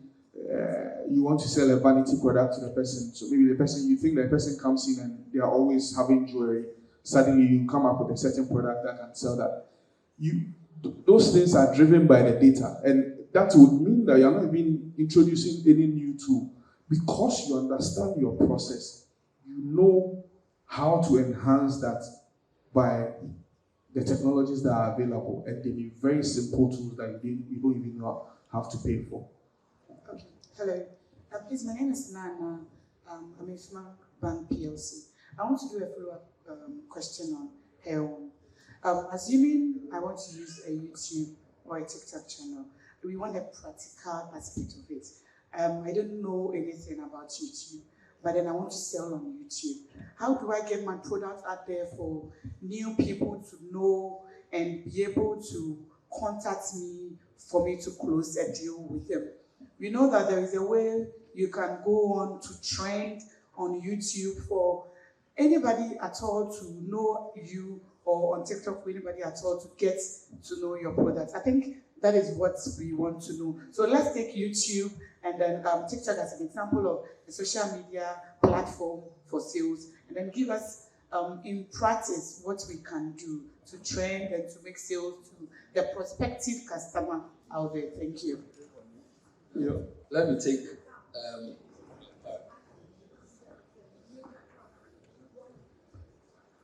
you want to sell a vanity product to the person. So maybe you think the person comes in and they are always having jewelry. Suddenly you come up with a certain product that can sell that. Those things are driven by the data. And that would mean that you're not even introducing any new tool. Because you understand your process, you know how to enhance that by the technologies that are available, and they be very simple tools that you don't even have to pay for.
Okay, hello. Please, my name is Nana. I'm a Smart Bank PLC. I want to do a follow-up question on her own. Assuming I want to use a YouTube or a TikTok channel, we want a practical aspect of it. I don't know anything about YouTube, but then I want to sell on YouTube. How do I get my product out there for new people to know and be able to contact me for me to close a deal with them? We know that there is a way you can go on to trend on YouTube for anybody at all to know you, or on TikTok for anybody at all to get to know your product. I think that is what we want to know. So let's take YouTube and then TikTok as an example of a social media platform for sales, and then give us in practice what we can do to trend and to make sales to the prospective customer out there. Thank you.
Yeah. Let me take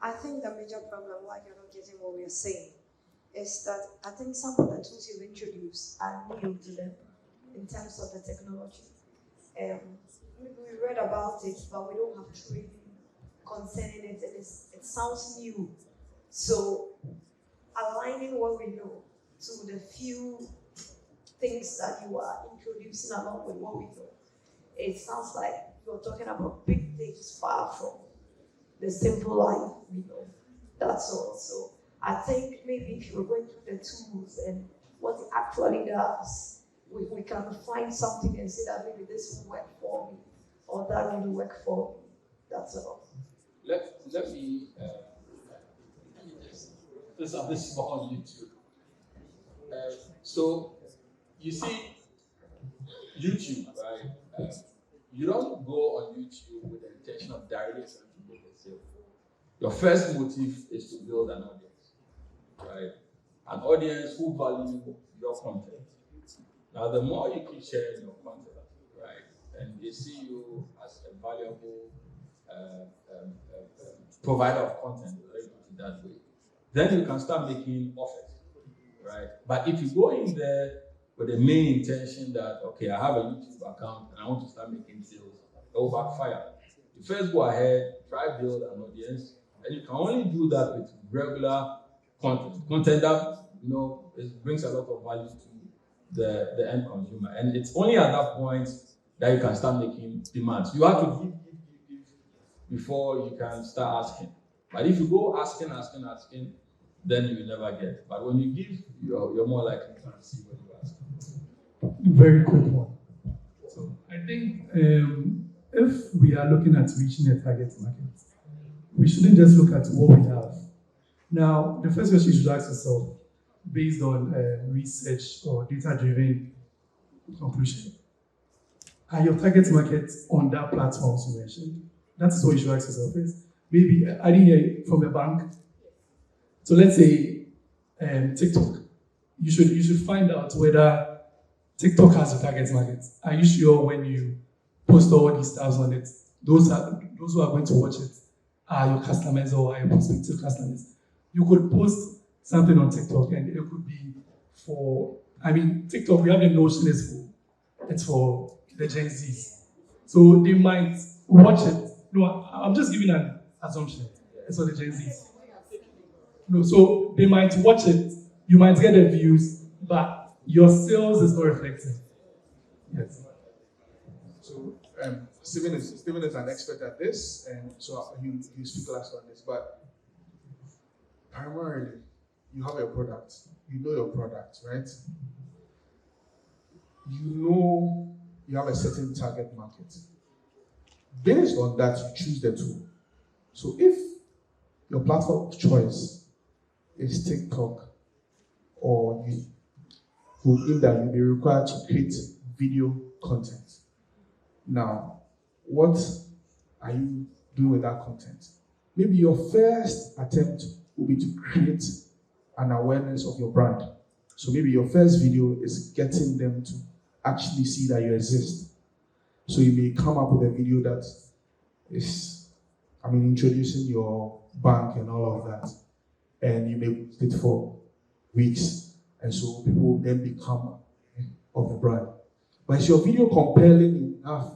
I think the major problem why you're not getting what we're saying is that I think some of the tools you've introduced are new to them in terms of the technology. We read about it, but we don't have training concerning it, and it sounds new. So aligning what we know to the few things that you are introducing along with what we know, it sounds like you're talking about big things far from the simple life we know. That's all. So I think maybe if you're going through the tools and what it actually does, we can find something and say that maybe this will work for me or that will work for me. That's all.
Let me just have this small YouTube. So you see, YouTube, right? You don't go on YouTube with the intention of directly trying to build a sale. Your first motive is to build an audience, right? An audience who value your content. Now, the more you keep sharing your content, right, and they see you as a valuable provider of content, right, that way, then you can start making offers, right? But if you go in there with the main intention that, okay, I have a YouTube account and I want to start making sales, it will backfire. You first go ahead, try build an audience, and you can only do that with regular content that, it brings a lot of value to the end consumer. And it's only at that point that you can start making demands. You have to give before you can start asking. But if you go asking, then you will never get. But when you give, you're more likely to receive what you ask.
Very quick one. So I think if we are looking at reaching a target market, we shouldn't just look at what we have. Now, the first question you should ask yourself, based on research or data-driven conclusion, are your target markets on that platform you mentioned? That's what you should ask yourself first. Maybe I didn't hear it from a bank. So let's say TikTok. You should find out whether TikTok has a target market. Are you sure when you post all these stars on it, those who are going to watch it are your customers or are your prospective customers? You could post something on TikTok and it could be for, TikTok, we have the notion it's for the Gen Zs. So they might watch it. No, I'm just giving an assumption. It's for the Gen Zs. No, so they might watch it, you might get the views, but your sales is not reflecting. Yes.
So Stephen is an expert at this, and so he'll speak last on this. But primarily, you have your product. You know your product, right? you know you have a certain target market. Based on that, you choose the tool. So if your platform of choice is TikTok, or you in that you'll be required to create video content. Now, what are you doing with that content? Maybe your first attempt will be to create an awareness of your brand. So maybe your first video is getting them to actually see that you exist. So you may come up with a video that is, introducing your bank and all of that. And you may do it for weeks. And so people will then become of the brand. But is your video compelling enough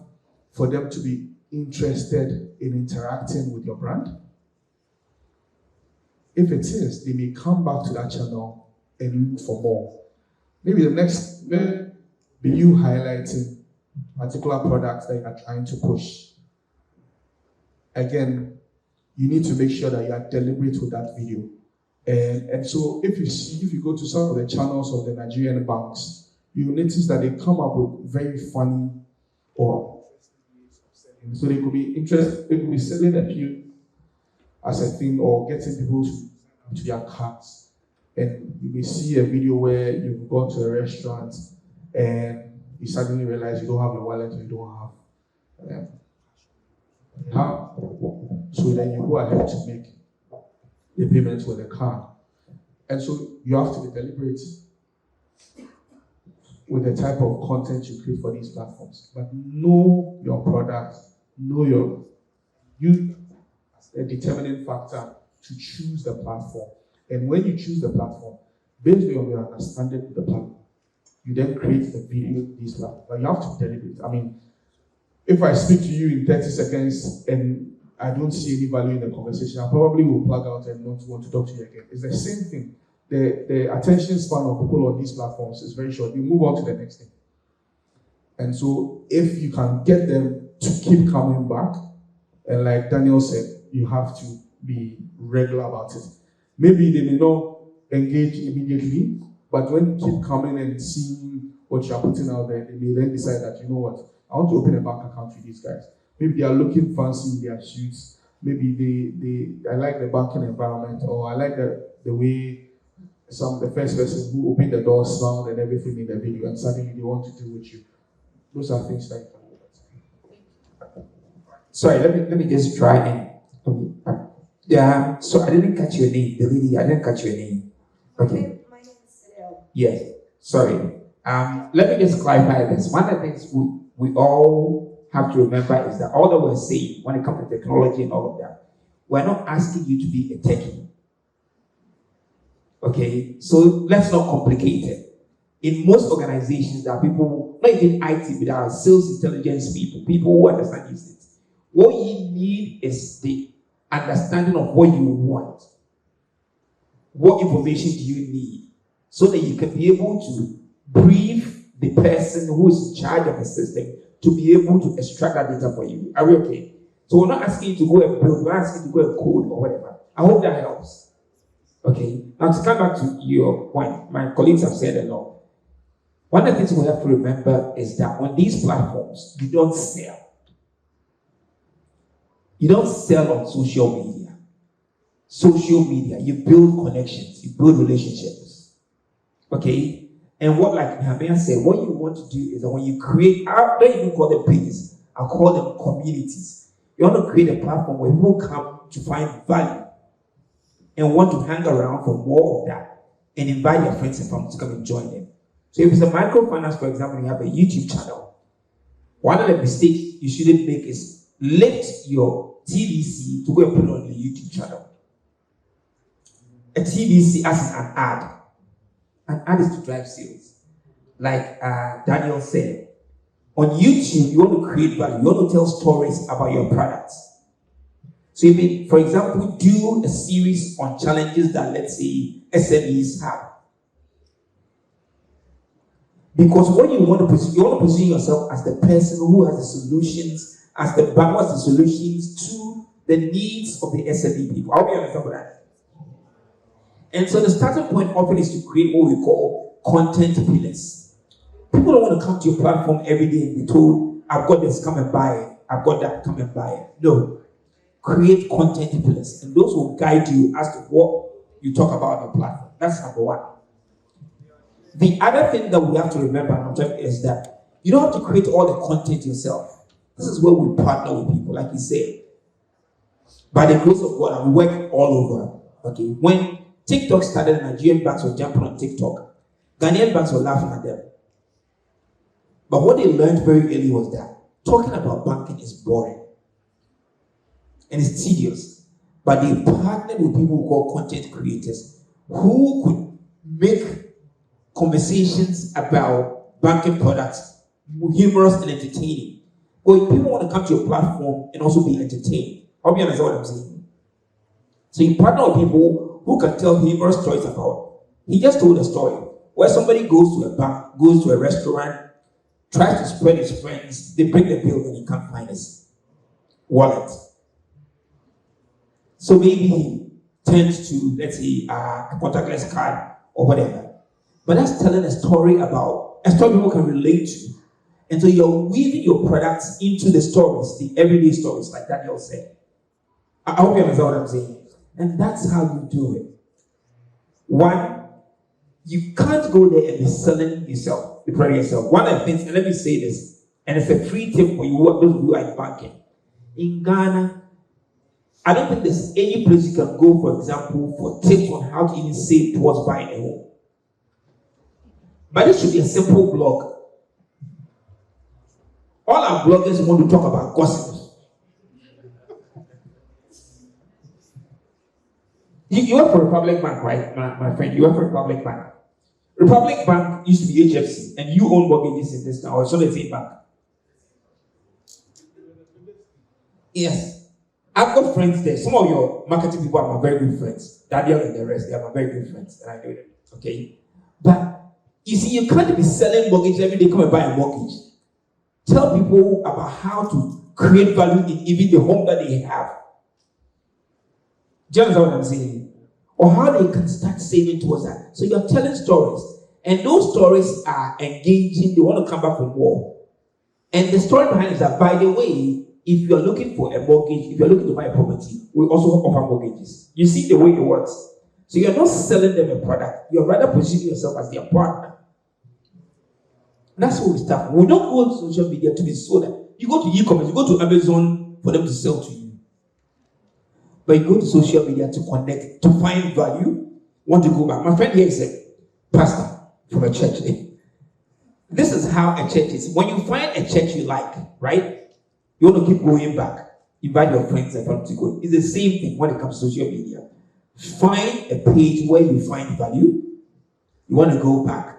for them to be interested in interacting with your brand? If it is, they may come back to that channel and look for more. Maybe the next may be you highlighting particular products that you are trying to push. Again, you need to make sure that you are deliberate with that video. And so if you go to some of the channels of the Nigerian banks, you notice that they come up with very funny or so they could be interested, they could be selling a few as a thing or getting people to their carts. And you may see a video where you've gone to a restaurant and you suddenly realize you don't have a wallet or you don't have so then you go ahead to make the payments with a card. And so you have to be deliberate with the type of content you create for these platforms. But know your product, know a determining factor to choose the platform. And when you choose the platform, based on your understanding of the platform, you then create the video these platforms. But you have to be deliberate. If I speak to you in 30 seconds and I don't see any value in the conversation, I probably will plug out and not want to talk to you again. It's the same thing. The attention span of people on these platforms is very short. You move on to the next thing. And so if you can get them to keep coming back, and like Daniel said, you have to be regular about it. Maybe they may not engage immediately, but when you keep coming and seeing what you're putting out there, they may then decide that, you know what, I want to open a bank account with these guys. Maybe they are looking fancy in their suits. Maybe I like the banking environment, or I like the way the first person who opened the door smiled and everything in the video, and suddenly they want to do with you. Those are things that you can do.
Sorry, let me just try and yeah. So I didn't catch your name, the lady. I didn't catch your name. Okay.
My name is Adele.
Yes. Sorry. Let me just clarify this. One of the things we all have to remember is that all that we're saying when it comes to technology and all of that, we're not asking you to be a techie. Okay? So let's not complicate it. In most organizations, there are people, not even IT, but there are sales intelligence people who understand these things. What you need is the understanding of what you want. What information do you need? So that you can be able to brief the person who is in charge of the system to be able to extract that data for you. Are we okay? So we're not asking you to go and build, we're asking you to go and code or whatever. I hope that helps. Okay. Now to come back to your point, my colleagues have said a lot. One of the things we have to remember is that on these platforms, you don't sell. You don't sell on social media. Social media, you build connections, you build relationships. Okay? And what, like Nehemiah said, what you want to do is that when you create, I don't even call them pages, I call them communities. You want to create a platform where people come to find value and want to hang around for more of that and invite their friends and family to come and join them. So if it's a microfinance, for example, you have a YouTube channel, one of the mistakes you shouldn't make is lift your TVC to go and put it on the YouTube channel. A TVC as an ad. An ad is to drive sales. Like Daniel said, on YouTube, you want to create value. You want to tell stories about your products. So you may, for example, do a series on challenges that, let's say, SMEs have. Because what you want to position yourself as the person who has the solutions, as the bank has the solutions to the needs of the SME people. I'll be honest about that. And so the starting point often is to create what we call content pillars. People don't want to come to your platform every day and be told, I've got this, come and buy it. I've got that, come and buy it. No. Create content pillars, and those will guide you as to what you talk about on the platform. That's number one. The other thing that we have to remember is that you don't have to create all the content yourself. This is where we partner with people, like you said. By the grace of God, we work all over. Okay, when TikTok started, Nigerian banks were jumping on TikTok. Ghanaian banks were laughing at them. But what they learned very early was that talking about banking is boring and it's tedious. But they partnered with people who call content creators who could make conversations about banking products humorous and entertaining. Well, people want to come to your platform and also be entertained. Hope you understand what I'm saying. So you partner with people who can tell humorous stories about. He just told a story where somebody goes to a bank, goes to a restaurant, tries to spread his friends, they break the bill and he can't find his wallet. So maybe he turns to, let's say, a contactless card or whatever. But that's telling a story about, a story people can relate to. And so you're weaving your products into the stories, the everyday stories, like Daniel said. I hope you understand what I'm saying. And that's how you do it. One, you can't go there and be selling yourself, the product yourself. One of the things, and let me say this, and it's a free tip for you who are in banking. In Ghana, I don't think there's any place you can go, for example, for tips on how to even save towards buying a home. But it should be a simple blog. All our bloggers want to talk about gossip. You work for Republic Bank, right, my friend? You work for Republic Bank. Republic Bank used to be HFC, and you own mortgages in this now, or so they say bank. Yes. I've got friends there. Some of your marketing people are my very good friends. Daniel and the rest, they are my very good friends, and I know them. Okay? But you see, you can't be selling mortgage every day, come and buy a mortgage. Tell people about how to create value in even the home that they have. Do you understand what I'm saying? Or how they can start saving towards that. So you're telling stories. And those stories are engaging. They want to come back for more. And the story behind it is that, by the way, if you're looking for a mortgage, if you're looking to buy a property, we also offer mortgages. You see the way it works. So you're not selling them a product. You're rather positioning yourself as their partner. That's what we start. We don't go to social media to be sold. You go to e-commerce, you go to Amazon for them to sell to you. But you go to social media to connect, to find value, want to go back. My friend here is a pastor from a church. This is how a church is. When you find a church you like, right? You want to keep going back. Invite your friends and family to go. It's the same thing when it comes to social media. Find a page where you find value. You want to go back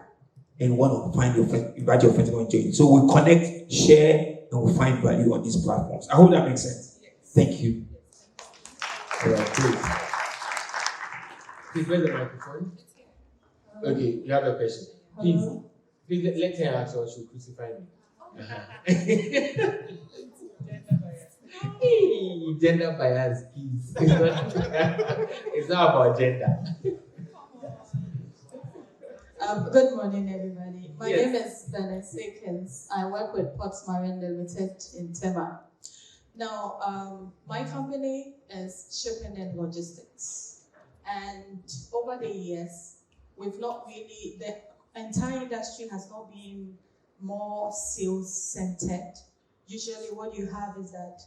and want to find your friend, invite your friends to go and join. So we connect, share, and we find value on these platforms. I hope that makes sense. Thank you.
All right, please. Please, where's the microphone? Okay, you have a question. Please let her answer or she'll crucify me. Hey, gender bias, please. It's not about gender.
Good morning, everybody. My
Yes.
name is Bennett Akins. I work with Ports Marine Limited in Tema. Now, my company is shipping and logistics. And over the years, we've not really, the entire industry has not been more sales-centered. Usually what you have is that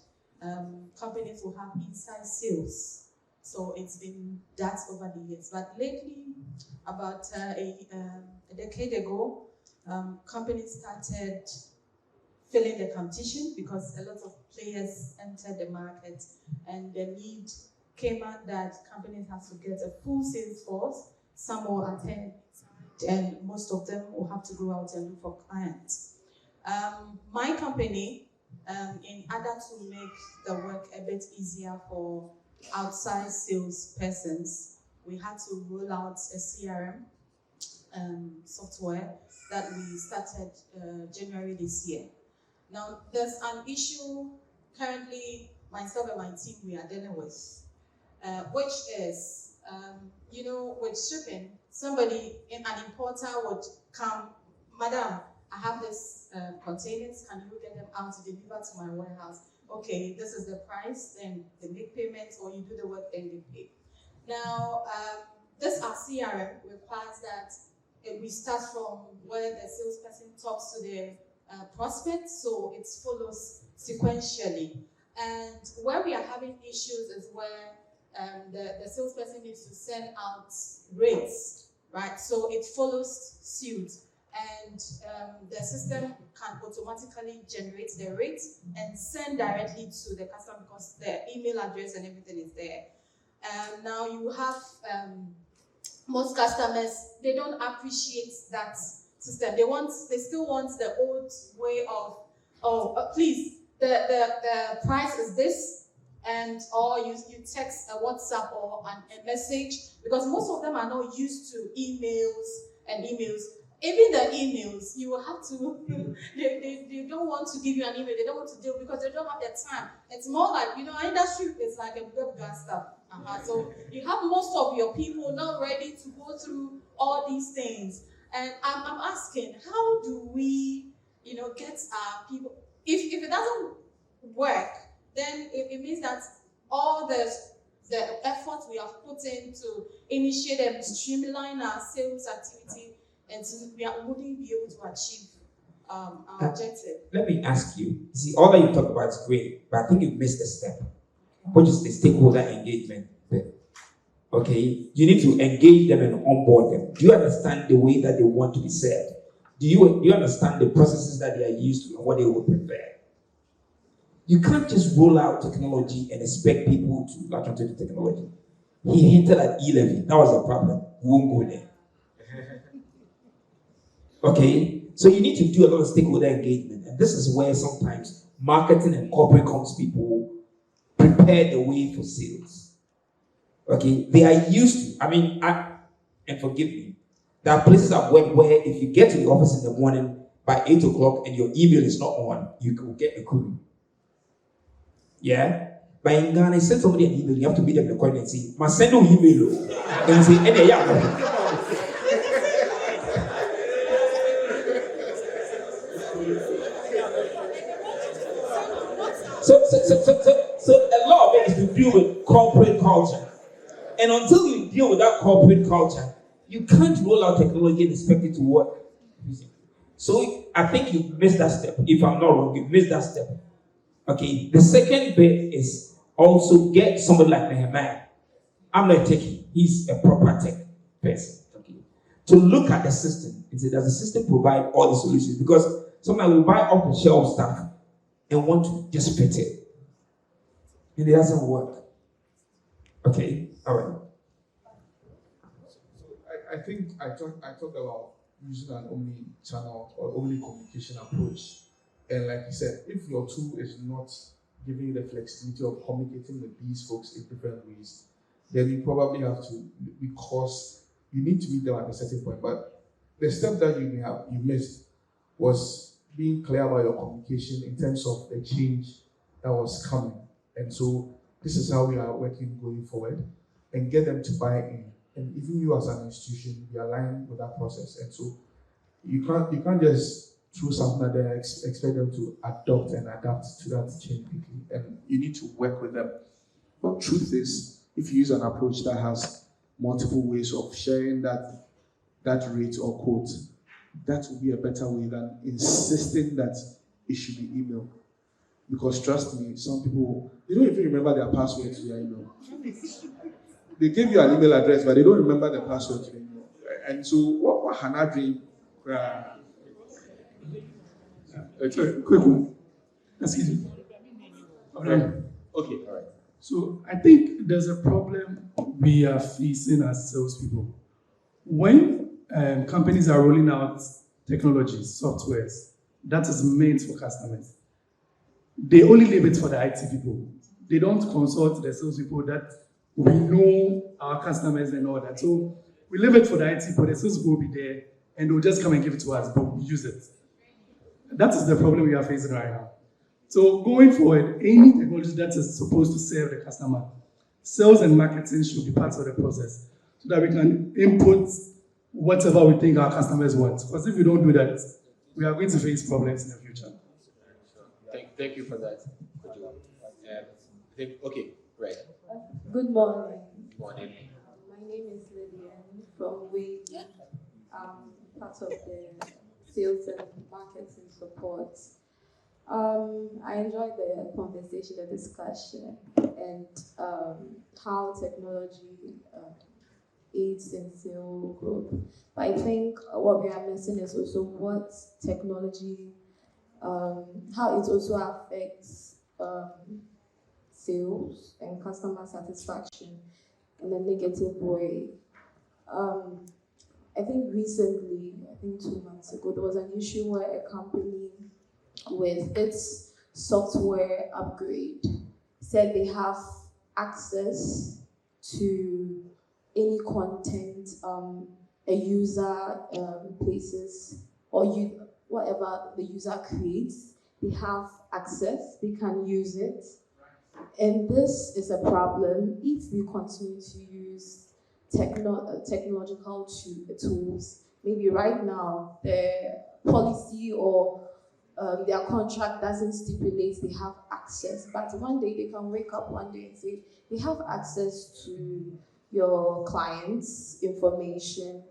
companies will have inside sales. So it's been that over the years. But lately, about a decade ago, companies started feeling the competition because a lot of players entered the market, and the need came out that companies have to get a full sales force. Some will attend, and most of them will have to go out and look for clients. My company, in order to make the work a bit easier for outside sales persons, we had to roll out a CRM software that we started January this year. Now, there's an issue currently myself and my team we are dealing with, which is, with shipping, an importer would come, Madam, I have this containers, can you get them out to deliver to my warehouse? Okay, this is the price, then they make payments, or you do the work, then they pay. Now, this our CRM requires that we start from where the salesperson talks to the prospect, so it follows sequentially. And where we are having issues is where the salesperson needs to send out rates, right? So it follows suit, and the system can automatically generate the rate and send directly to the customer because the email address and everything is there. Now you have most customers, they don't appreciate that system. They still want the old way of, please, the price is this, and or you text a WhatsApp or a message, because most of them are not used to emails. Even the emails, you will have to, they don't want to give you an email, they don't want to deal because they don't have the time. It's more like, our industry is like a web gas stuff. So you have most of your people not ready to go through all these things. And I'm asking, how do we, get our people, if it doesn't work, then it means that all the effort we have put in to initiate and streamline our sales activity, and we wouldn't be able to achieve our objective.
Let me ask you, see, all that you talk about is great, but I think you missed a step, which is the stakeholder engagement bit. Okay, you need to engage them and onboard them. Do you understand the way that they want to be served? Do you understand the processes that they are used to and what they would prefer? You can't just roll out technology and expect people to latch onto the technology. He hinted at E-Levy. That was the problem. We won't go there. Okay, so you need to do a lot of stakeholder engagement, and this is where sometimes marketing and corporate comms people prepare the way for sales. Okay, they are used to, and forgive me, there are places I've worked where if you get to the office in the morning by 8 o'clock and your email is not on, you will get a query. Yeah? But in Ghana, you send somebody an email, you have to meet them in the corner and say, "Ma send no email." And say, "Hey, yeah." So a lot of it is to do with corporate culture. And until you deal with that corporate culture, you can't roll out technology and expect it to work. So I think you missed that step. If I'm not wrong, you missed that step. Okay, the second bit is also get somebody like Nehemiah. I'm not a techie. He's a proper tech person. Okay, to look at the system and say, does the system provide all the solutions? Because sometimes we buy off the shelf stuff and want to just fit it. And it doesn't work. Okay, all right.
So I think I talked about using an omni-channel or omni-communication approach. And like you said, if your tool is not giving you the flexibility of communicating with these folks in different ways, then you probably have to, because you need to meet them at a certain point. But the step that you missed was being clear about your communication in terms of the change that was coming. And so this is how we are working going forward, and get them to buy in. And even you as an institution, be aligned with that process. And so you can't just throw something out there and expect them to adopt and adapt to that change quickly. And you need to work with them. But truth is, if you use an approach that has multiple ways of sharing that rate or quote, that would be a better way than insisting that it should be email. Because trust me, some people, they don't even remember their password to their email. They give you an email address, but they don't remember the password to the email. And so, what Hannah dream?
Okay, quick one. Excuse me. Okay, all right. So I think there's a problem we are facing as salespeople. When companies are rolling out technologies, softwares, that is meant for customers, they only leave it for the IT people. They don't consult the salespeople that we know our customers and all that. So we leave it for the IT people. The salespeople will be there and they'll just come and give it to us, but we use it. That is the problem we are facing right now. So going forward, any technology that is supposed to serve the customer, sales and marketing should be part of the process so that we can input whatever we think our customers want. Because if we don't do that, we are going to face problems in the future.
Thank you for that. Okay, right.
Good morning.
Morning.
My name is Lillian from Wade. Part of the sales and marketing support. I enjoyed the conversation, the discussion, and how technology aids in sales growth. But I think what we are missing is also what technology, how it also affects sales and customer satisfaction in a negative way. I think recently, 2 months ago, there was an issue where a company with its software upgrade said they have access to any content a user places or whatever the user creates, they have access, they can use it. And this is a problem if we continue to use technological tools. Maybe right now, their policy or their contract doesn't stipulate they have access, but one day they can wake up one day and say they have access to your client's information.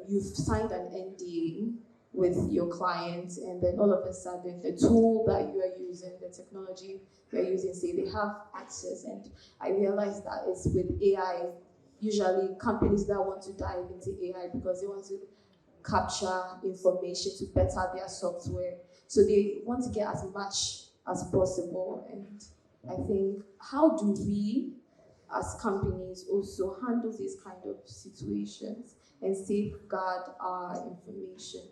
You've signed an NDA with your client, and then all of a sudden the tool that you are using, the technology you are using, say they have access. And I realized that it's with AI, usually companies that want to dive into AI because they want to capture information to better their software. So they want to get as much as possible. And I think, how do we as companies also handle these kind of situations and safeguard our information?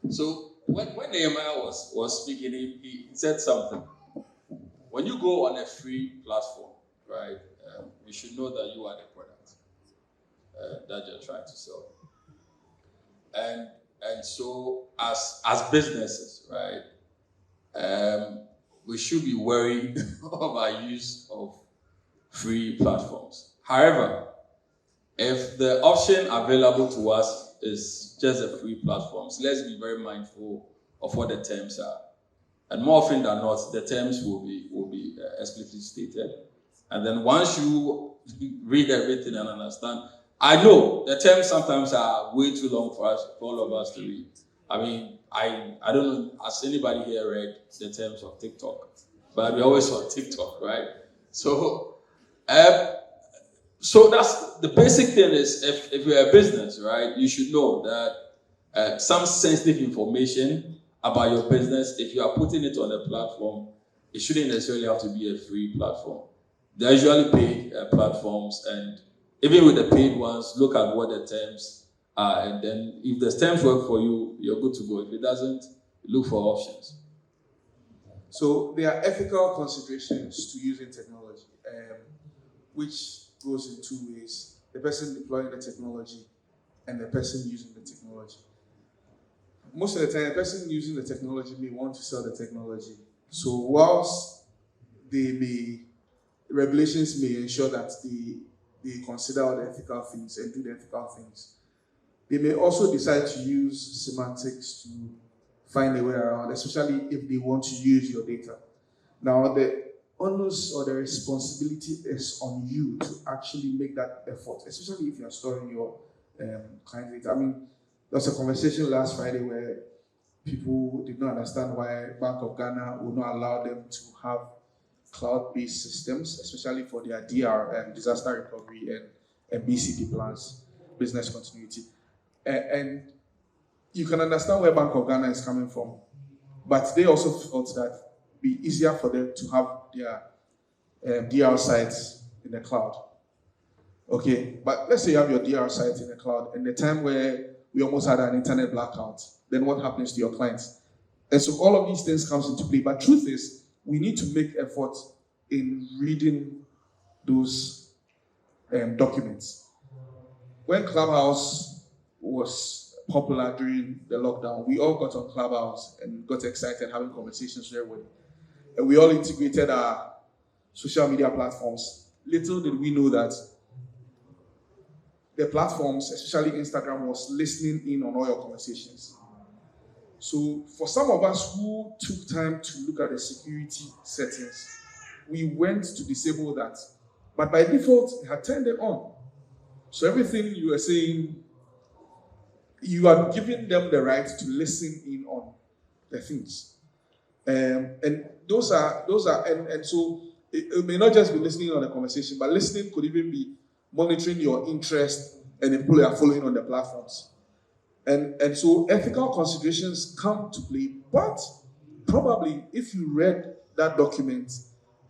So when Nehemiah was speaking, he said something. When you go on a free platform, right, you should know that you are the product that you're trying to sell. And so as businesses, right, we should be wary of our use of free platforms. However, if the option available to us is just a free platform, so let's be very mindful of what the terms are. And more often than not, the terms will be explicitly stated. And then once you read everything and understand, I know the terms sometimes are way too long for all of us to read. I mean, I don't know, has anybody here read the terms of TikTok? But we always on TikTok, right? So that's the basic thing is if you're a business, right, you should know that some sensitive information about your business, if you are putting it on a platform, it shouldn't necessarily have to be a free platform. They're usually paid platforms, and even with the paid ones, look at what the terms are, and then if the terms work for you, you're good to go. If it doesn't, look for options.
So there are ethical considerations to using technology, which goes in two ways: the person deploying the technology and the person using the technology. Most of the time, the person using the technology may want to sell the technology. So whilst regulations may ensure that they consider all the ethical things and do the ethical things, they may also decide to use semantics to find a way around, especially if they want to use your data. Now, the onus or the responsibility is on you to actually make that effort, especially if you're storing your client data. I mean, there was a conversation last Friday where people did not understand why Bank of Ghana would not allow them to have cloud-based systems, especially for their DR and disaster recovery and BCP plans, business continuity. And you can understand where Bank of Ghana is coming from, but they also felt that it would be easier for them to have their DR sites in the cloud. Okay, but let's say you have your DR sites in the cloud, and the time where we almost had an internet blackout, then what happens to your clients? And so all of these things comes into play. But truth is, we need to make effort in reading those documents. When Clubhouse was popular during the lockdown, we all got on Clubhouse and got excited having conversations there with. And we all integrated our social media platforms. Little did we know that the platforms, especially Instagram, was listening in on all your conversations. So for some of us who took time to look at the security settings, we went to disable that. But by default, it had turned it on. So everything you were saying, you are giving them the right to listen in on the things. And those are, and so it may not just be listening on the conversation, but listening could even be monitoring your interest and the people you are following on the platforms. And so ethical considerations come to play, but probably if you read that document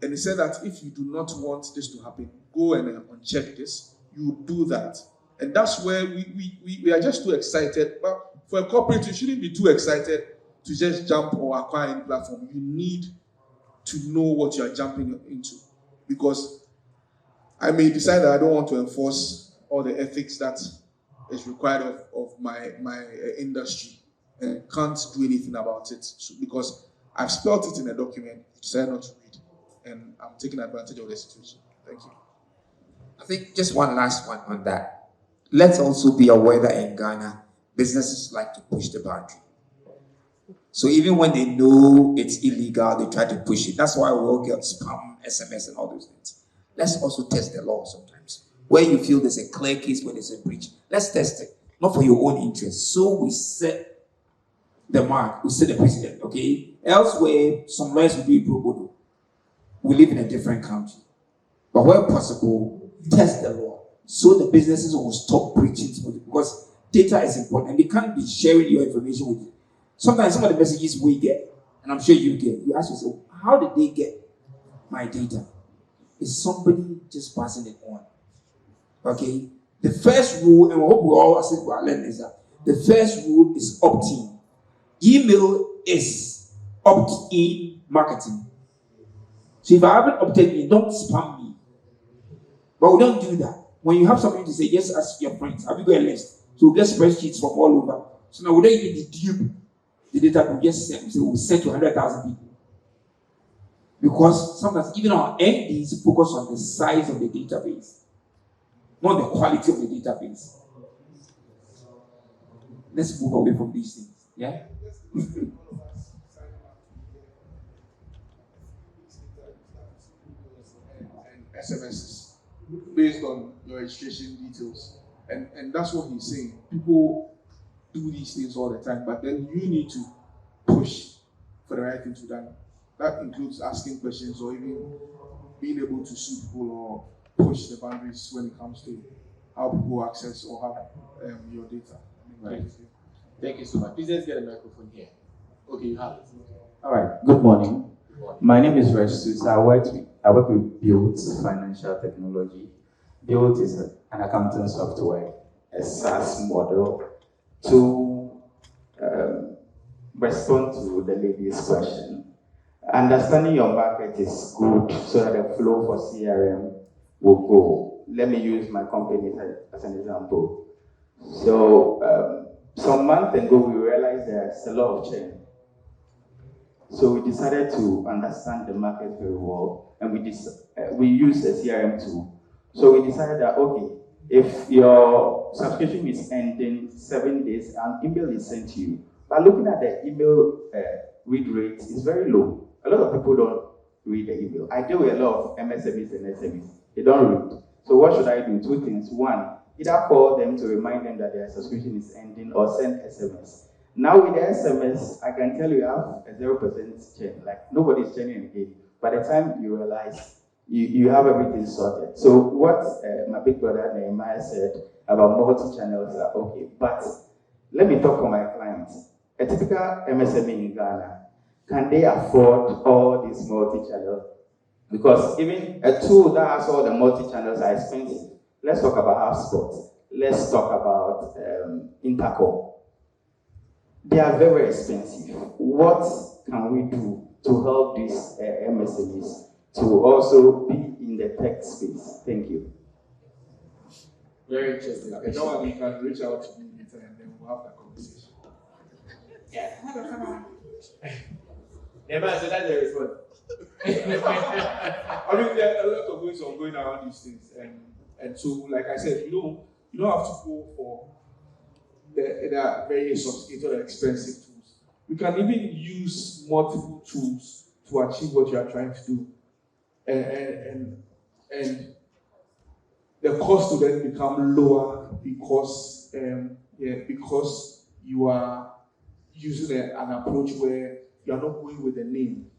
and it said that if you do not want this to happen, go and uncheck this, you do that. And that's where we are just too excited. But for a corporate, you shouldn't be too excited to just jump or acquire any platform. You need to know what you are jumping into. Because I may decide that I don't want to enforce all the ethics that is required of my industry and can't do anything about it. So because I've spelled it in a document, decided not to read, and I'm taking advantage of the situation. Thank you.
I think just one last one on that. Let's also be aware that in Ghana, businesses like to push the boundary. So even when they know it's illegal, they try to push it. That's why we all get spam, SMS, and all those things. Let's also test the law sometimes. Where you feel there's a clear case where there's a breach, let's test it. Not for your own interest. So we set the mark, we set the precedent, okay? Elsewhere, some lawyers will do it pro bono. We live in a different country. But where possible, test the law. So the businesses will stop breaching because data is important and they can't be sharing your information with you. Sometimes some of the messages we get, and I'm sure you get, you ask yourself, how did they get my data? Is somebody just passing it on? Okay? The first rule, and we hope we all learn is that the first rule is opt-in. Email is opt-in marketing. So if I haven't opted in, don't spam me. But we don't do that. When you have something to say, just ask your friends. Have you got a list? So we get spreadsheets from all over. So now we don't even dedupe the data we just send. So we send to 100,000 people. Because sometimes even our MDs focus on the size of the database, not the quality of the database. Let's move away from these things. Yeah?
And SMSs based on your registration details. And that's what he's saying. People do these things all the time, but then you need to push for the right thing to be done. That includes asking questions or even being able to sue people or push the boundaries when it comes to how people access or have your data.
Right. Thank you so much. Please let's get a microphone here. Okay, you have it.
All right. Good morning. My name is Restus. I work with Build Financial Technology. Build is an accounting software, a SaaS model to respond to the lady's question. Understanding your market is good so that the flow for CRM will go. Let me use my company as an example. So some months ago, we realized there's a lot of churn. So we decided to understand the market very well, and we used a CRM tool. So we decided that, okay, if your subscription is ending 7 days, an email is sent to you. But looking at the email read rate, it's very low. A lot of people don't read the email. I deal with a lot of MSMEs and SMEs. They don't read. So what should I do? Two things. One, either call them to remind them that their subscription is ending or send SMS. Now with the SMS, I can tell you have a 0% churn. Like nobody's churning again. By the time you realize you have everything sorted. So what my big brother Nehemiah said about multi-channels are okay. But let me talk for my clients. A typical MSME in Ghana, can they afford all these multi-channels? Because even a tool that has all the multi-channels are expensive. Let's talk about HubSpot. Let's talk about Intercom. They are very expensive. What can we do to help these MSMEs to also be in the tech space? Thank you.
Very interesting.
No one can reach out to me later and then we'll have that conversation.
Yeah, man, so that's the response.
I mean, there are a lot of ways of going around these things. And so, like I said,
You don't have to go for the very sophisticated or expensive tools. You can even use multiple tools to achieve what you are trying to do. And the cost will then become lower because you are using an approach where you are not going with a name.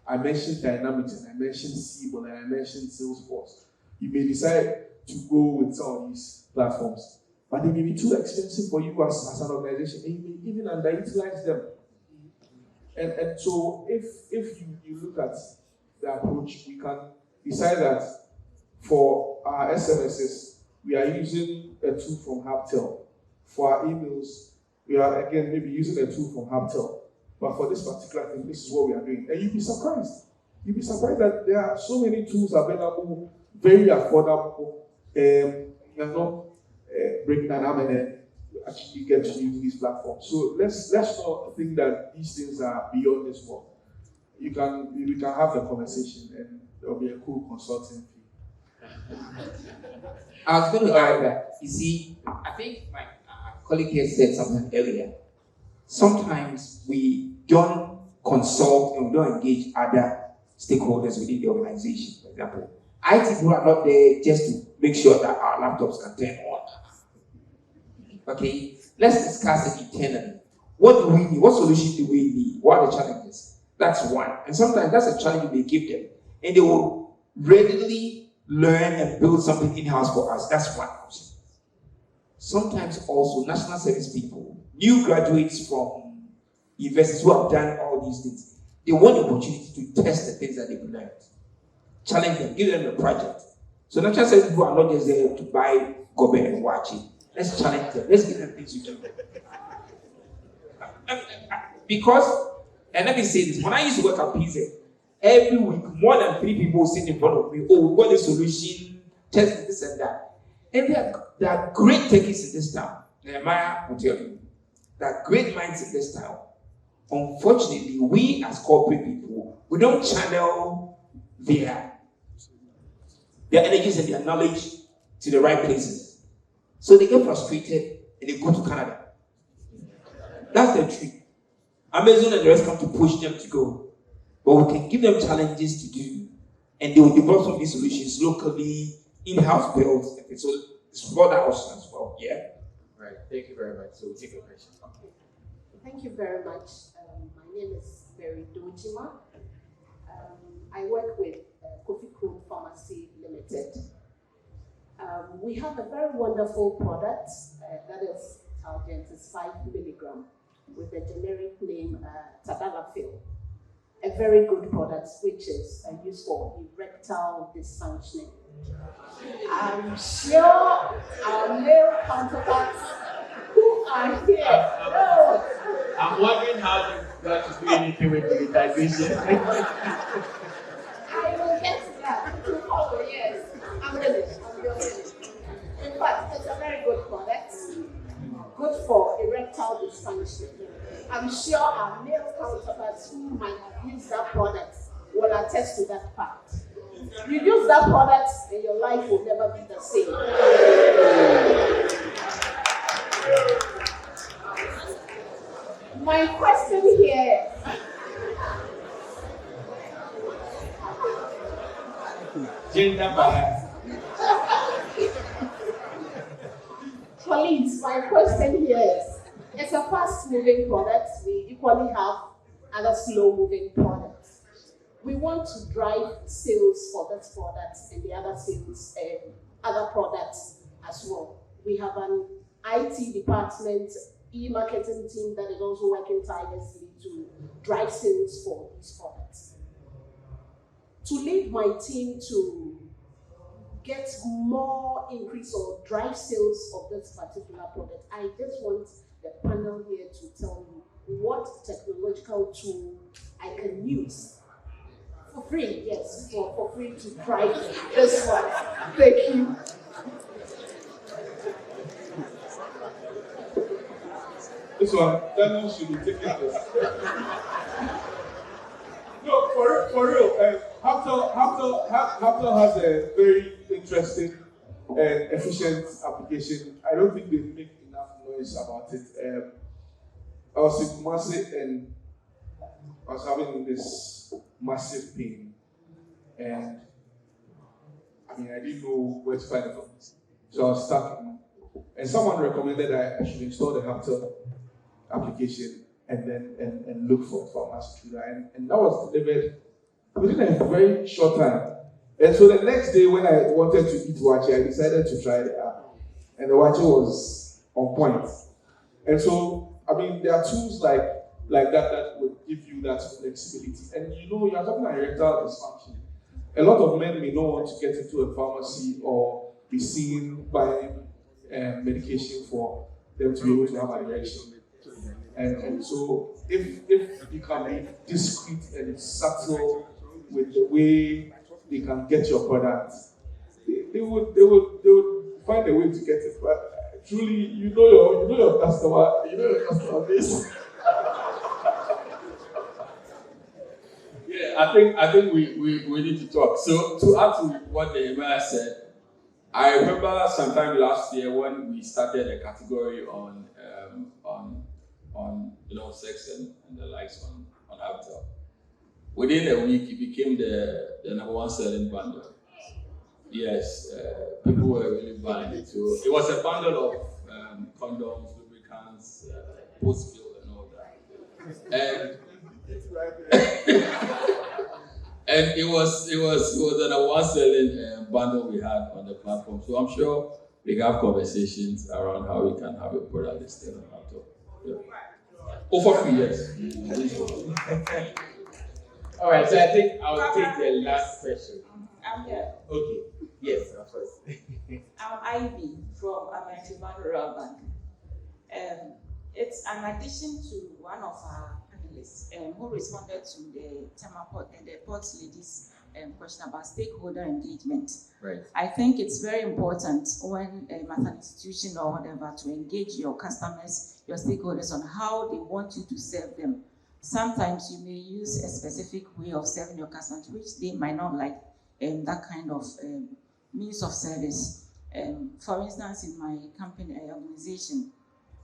I mentioned Dynamics, and I mentioned Siebel, and I mentioned Salesforce. You may decide to go with some of these platforms, but they may be too expensive for you as an organization, and you may even underutilize them. And so if you look at the approach, we can decide that for our SMSs, we are using a tool from Hubtel. For our emails, we are again maybe using a tool from Hubtel. But for this particular thing, this is what we are doing. And you'll be surprised. You'll be surprised that there are so many tools available, very affordable, breaking that down, and then you actually get to use these platforms. So let's not think that these things are beyond this world. We can have the conversation, and there will be a cool consulting fee.
I was going to add that, you see, I think my colleague here said something earlier. Sometimes we don't consult and we don't engage other stakeholders within the organization. For example, IT people are not there just to make sure that our laptops can turn on. Okay, let's discuss it internally. What do we need? What solution do we need? What are the challenges? That's one. And sometimes that's a challenge we give them. And they will readily learn and build something in-house for us. That's one option. Sometimes also national service people, new graduates from universities who have done all these things, they want the opportunity to test the things that they've learned. Challenge them, give them a project. So national service people are not just there to buy gobe and watch it. Let's challenge them. Let's give them things to do. Because, and let me say this, when I used to work at PZ, every week, more than 3 people sit in front of me, oh, what is the solution, test this and that. And there are great techies in this town. Nehemiah will tell you. There are great minds in this town. Unfortunately, we as corporate people, we don't channel their energies and their knowledge to the right places. So they get frustrated and they go to Canada. That's the truth. Amazon and the rest come to push them to go. But we can give them challenges to do, and they will develop some of these solutions locally, in-house built. Okay, so explore that option as well. Yeah.
Right. Thank you very much. So we'll take a question.
Thank you very much. My name is Mary Dojima. I work with Coffee Crew Pharmacy Limited. We have a very wonderful product that is Targentis 5 milligram with the generic name Tadalafil. A very good product which is used for erectile dysfunction. I'm sure our male counterparts who are here know.
I'm wondering how you got to do anything with monetization.
I will get to that tomorrow, yes. I'm ready. In fact, it's a very good product. Good for erectile dysfunction. I'm sure our male counterparts who might have used that product will attest to that fact. You use that product and your life will never be the same. My question here
Gender bias.
Colleagues, my question here is, it's a fast-moving product. We equally have other slow-moving products. We want to drive sales for this product and the other sales and other products as well. We have an IT department, e-marketing team that is also working tirelessly to drive sales for these products. To lead my team to get more increase or drive sales of this particular product, I just want the panel here to tell me what technological tool I can use for free, yes, for free to drive this one. Thank you.
This one, Daniel should be taking this. No, for real. Hubtel has a very interesting and efficient application. I don't think they make enough noise about it. I was in Kumasi and I was having this massive pain, and I mean, I didn't know where to find it from. So I was stuck. And someone recommended I should install the Haptel application and then and look for pharmacy through that. And that was delivered within a very short time. And so the next day when I wanted to eat wache, I decided to try the app. And the wache was on point. And so, I mean, there are tools like that would give you that flexibility. And you know, you're talking about erectile dysfunction. A lot of men may not want to get into a pharmacy or be seen buying medication for them to be able to have an erection. And so if you can be discreet and subtle with the way they can get your product, they would find a way to get it. But truly, you know your customer base.
Yeah, I think we need to talk. So to add to what the mayor said, I remember sometime last year when we started a category on sex and the likes on Apple. Within a week, it became the number one selling bundle. Yes, people were really buying it. So it was a bundle of condoms, lubricants, post-pill, and all that. And it was the number one selling bundle we had on the platform. So I'm sure we have conversations around how we can have a product listed on laptop. Yeah. Over 3 years.
All right, so I think I'll take the last question.
I'm here.
Okay. Yes, of course.
I'm Ivy from American Rural Bank. It's an addition to one of our panelists who responded to the Ports ladies' question about stakeholder engagement.
Right.
I think it's very important when as an institution or whatever to engage your customers, your stakeholders on how they want you to serve them. Sometimes you may use a specific way of serving your customers, which they might not like that kind of means of service. For instance, in my company organization,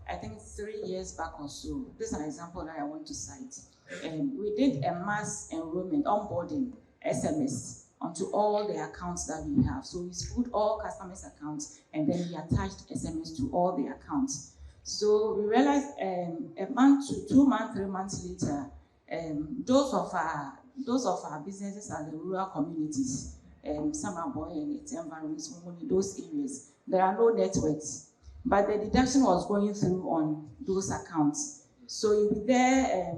I think 3 years back or so, this is an example that I want to cite. We did a mass enrollment onboarding SMS onto all the accounts that we have. So we put all customers' accounts and then we attached SMS to all the accounts. So we realized a month to 2 months, 3 months later, those of our businesses are the rural communities, Samaboy and its environments, those areas, there are no networks. But the deduction was going through on those accounts. So you'll be there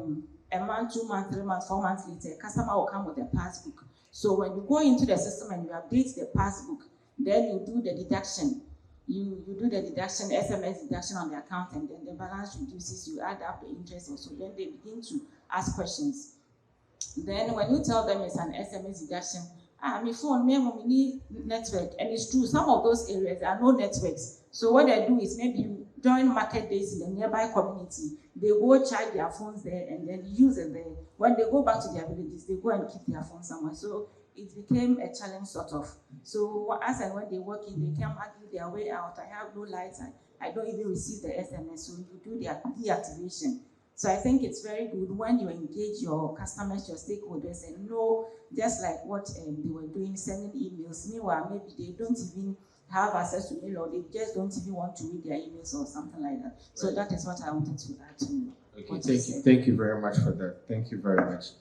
a month, 2 months, 3 months, 4 months later, a customer will come with a passbook. So when you go into the system and you update the passbook, then you do the deduction. You do the deduction, SMS deduction on the account, and then the balance reduces, you add up the interest also. Then they begin to ask questions. Then when you tell them it's an SMS deduction, my phone, we need network, and it's true, some of those areas there are no networks. So what they do is maybe you join market days in the nearby community, they go charge their phones there and then use it there. When they go back to their villages, they go and keep their phones somewhere. So it became a challenge sort of. So as and when they work in, they can argue their way out. I have no lights, I don't even receive the SMS, so you do their deactivation. So I think it's very good when you engage your customers, your stakeholders, and know, just like what they were doing, sending emails. Meanwhile, maybe they don't even have access to mail, or they just don't even want to read their emails or something like that. So that is what I wanted to add to.
Okay, thank you very much for that. Thank you very much.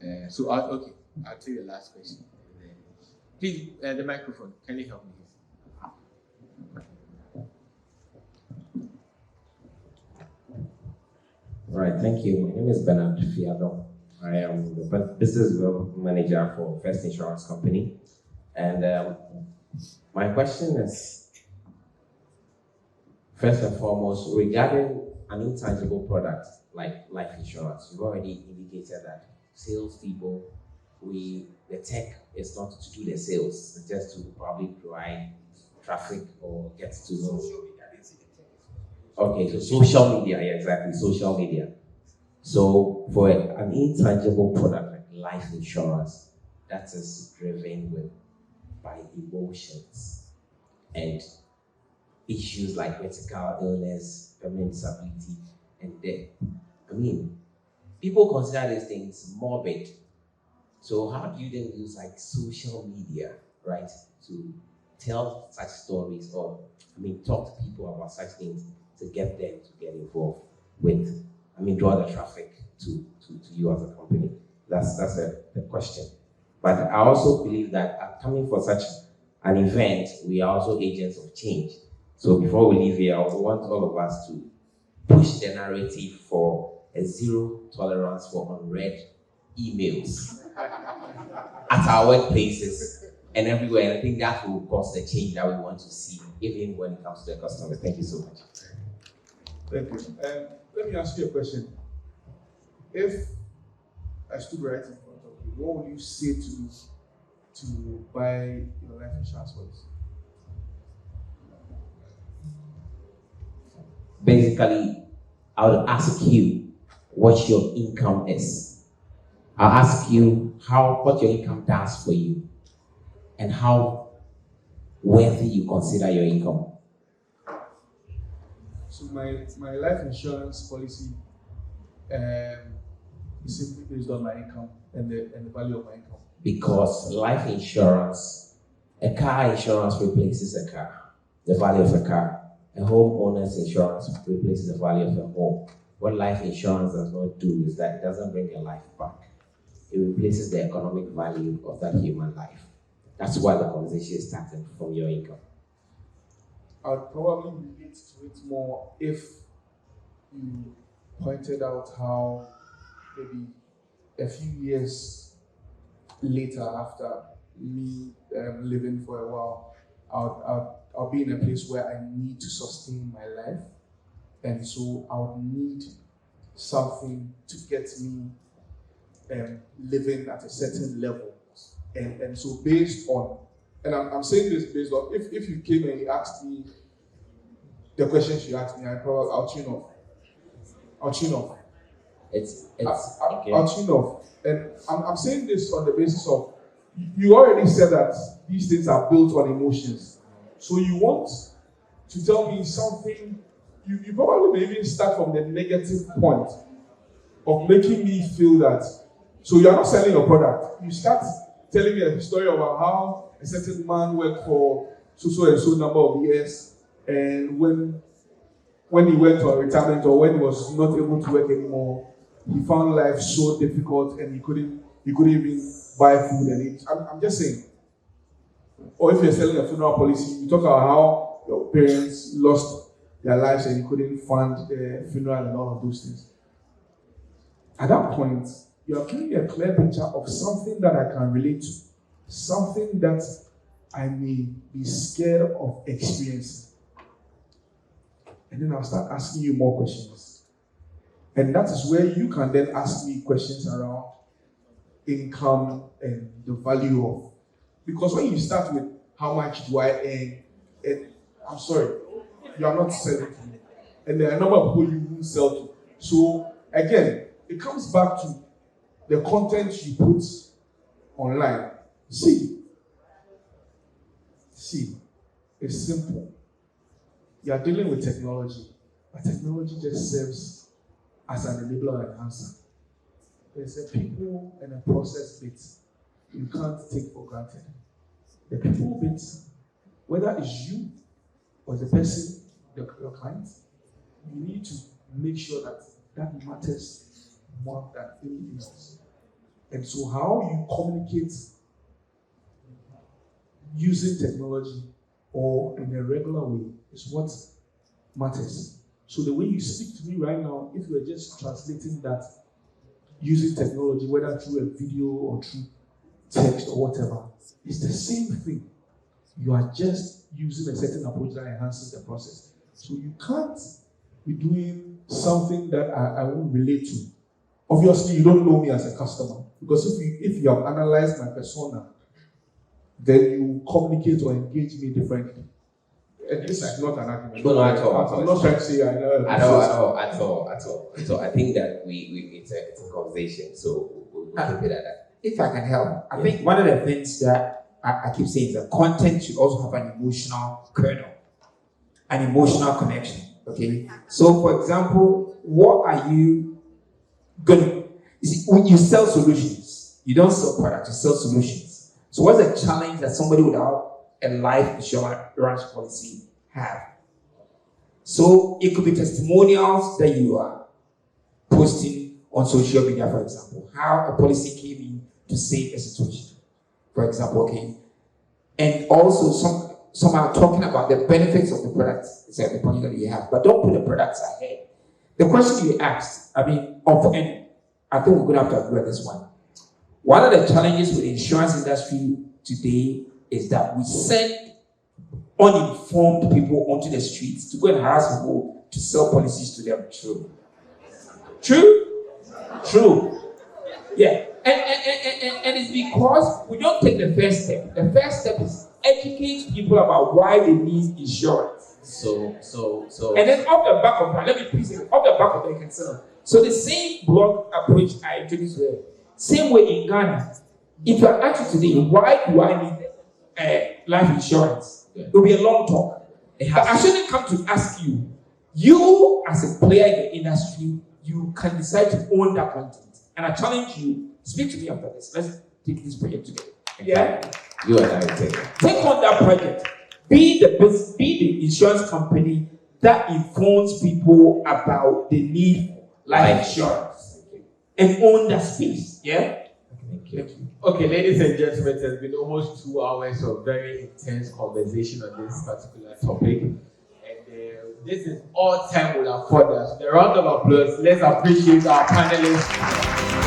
I'll take the last question. Please, the microphone. Can you help me?
All right, thank you. My name is Bernard Fiado. I am the business development manager for First Insurance Company. And my question is, first and foremost, regarding an intangible product like life insurance. You've already indicated that salespeople, the tech is not to do the sales, it's just to probably provide traffic or get to know. Okay, so social media, yeah, exactly, social media. So for an intangible product like life insurance that is driven by emotions, and issues like medical illness, permanent disability, and death. I mean, people consider these things morbid. So how do you then use like social media, right, to tell such stories, or talk to people about such things to get them to get involved with, draw the traffic to you as a company? That's the question. But I also believe that coming for such an event, we are also agents of change. So before we leave here, I want all of us to push the narrative for a zero tolerance for unread emails at our workplaces and everywhere. And I think that will cause the change that we want to see, even when it comes to the customers. Thank you so much.
Thank you. Let me ask you a question. If I stood right in front of you, what would you say to me to buy your life insurance policy?
Basically, I would ask you what your income is. I'll ask you what your income does for you and how worthy you consider your income.
So my life insurance policy is simply based on my income and the value of my income.
Because life insurance, a car insurance replaces a car, the value of a car. A homeowner's insurance replaces the value of a home. What life insurance does not do is that it doesn't bring your life back. It replaces the economic value of that human life. That's why the conversation is starting from your income.
I would probably relate to it more if you pointed out how maybe a few years later, after me living for a while, I'll be in a place where I need to sustain my life, and so I would need something to get me living at a certain level. And so based on, and I'm saying this based on, if you came and you asked me the questions you asked me, I'll tune off. I'll tune off. I'll tune off. And I'm saying this on the basis of, you already said that these things are built on emotions. So you want to tell me something, you probably may even start from the negative point of making me feel that, so you're not selling your product. You start telling me a story about how a certain man worked for so and so number of years, and when he went on retirement or when he was not able to work anymore, he found life so difficult and he couldn't even buy food and eat. I'm just saying. Or if you're selling a funeral policy, you talk about how your parents lost their lives and you couldn't fund the funeral and all of those things. At that point, you are giving me a clear picture of something that I can relate to, something that I may be scared of experiencing. And then I'll start asking you more questions. And that is where you can then ask me questions around income and the value of. Because when you start with how much do I earn, and I'm sorry, you are not selling to me. And there are a number of people you won't sell to. So again, it comes back to the content you put online. See, it's simple. You are dealing with technology, but technology just serves as an enabler and enhancer. There's a people and a process bit you can't take for granted. The people bit, whether it's you or the person, your client, you need to make sure that matters more than anything else. And so how you communicate using technology or in a regular way is what matters. So the way you speak to me right now, if you are just translating that using technology, whether through a video or through text or whatever, it's the same thing. You are just using a certain approach that enhances the process. So you can't be doing something that I won't relate to. Obviously, you don't know me as a customer, because if you have analyzed my persona, then you communicate or engage me differently. And this is not an argument.
No, at all.
I'm not trying to say I know.
At all. So I think that it's a conversation, so we'll keep it at that.
If I can help, I think one of the things that I keep saying that content should also have an emotional kernel, an emotional connection. Okay. So, for example, what are you going to? You see, when you sell solutions, you don't sell products, you sell solutions. So, what's the challenge that somebody without a life insurance policy have? So, it could be testimonials that you are posting on social media, for example, how a policy came in to save a situation, for example, okay? And also, some are talking about the benefits of the products, it's the point that you have, but don't put the products ahead. The question you asked, and I think we're going to have to agree on this one. One of the challenges with the insurance industry today is that we send uninformed people onto the streets to go and harass people to sell policies to them. True. Yeah. And it's because we don't take the first step. The first step is educate people about why they need insurance.
So.
And then off the back of that, let me please say, off the back of that, you can sell. So the same blog approach I introduced there, same way in Ghana. If you are asked today, why do I need life insurance? It will be a long talk. But I shouldn't come to ask you. You, as a player in the industry, you can decide to own that content. And I challenge you, speak to me after this. Let's take this project together. Yeah?
You and I will take
on that project. Be the insurance company that informs people about the need for life insurance. And own that space. Yeah?
Thank you. Okay, ladies and gentlemen, it has been almost 2 hours of very intense conversation on this particular topic. And this is all time will afford us. The round of applause. Let's appreciate our panelists.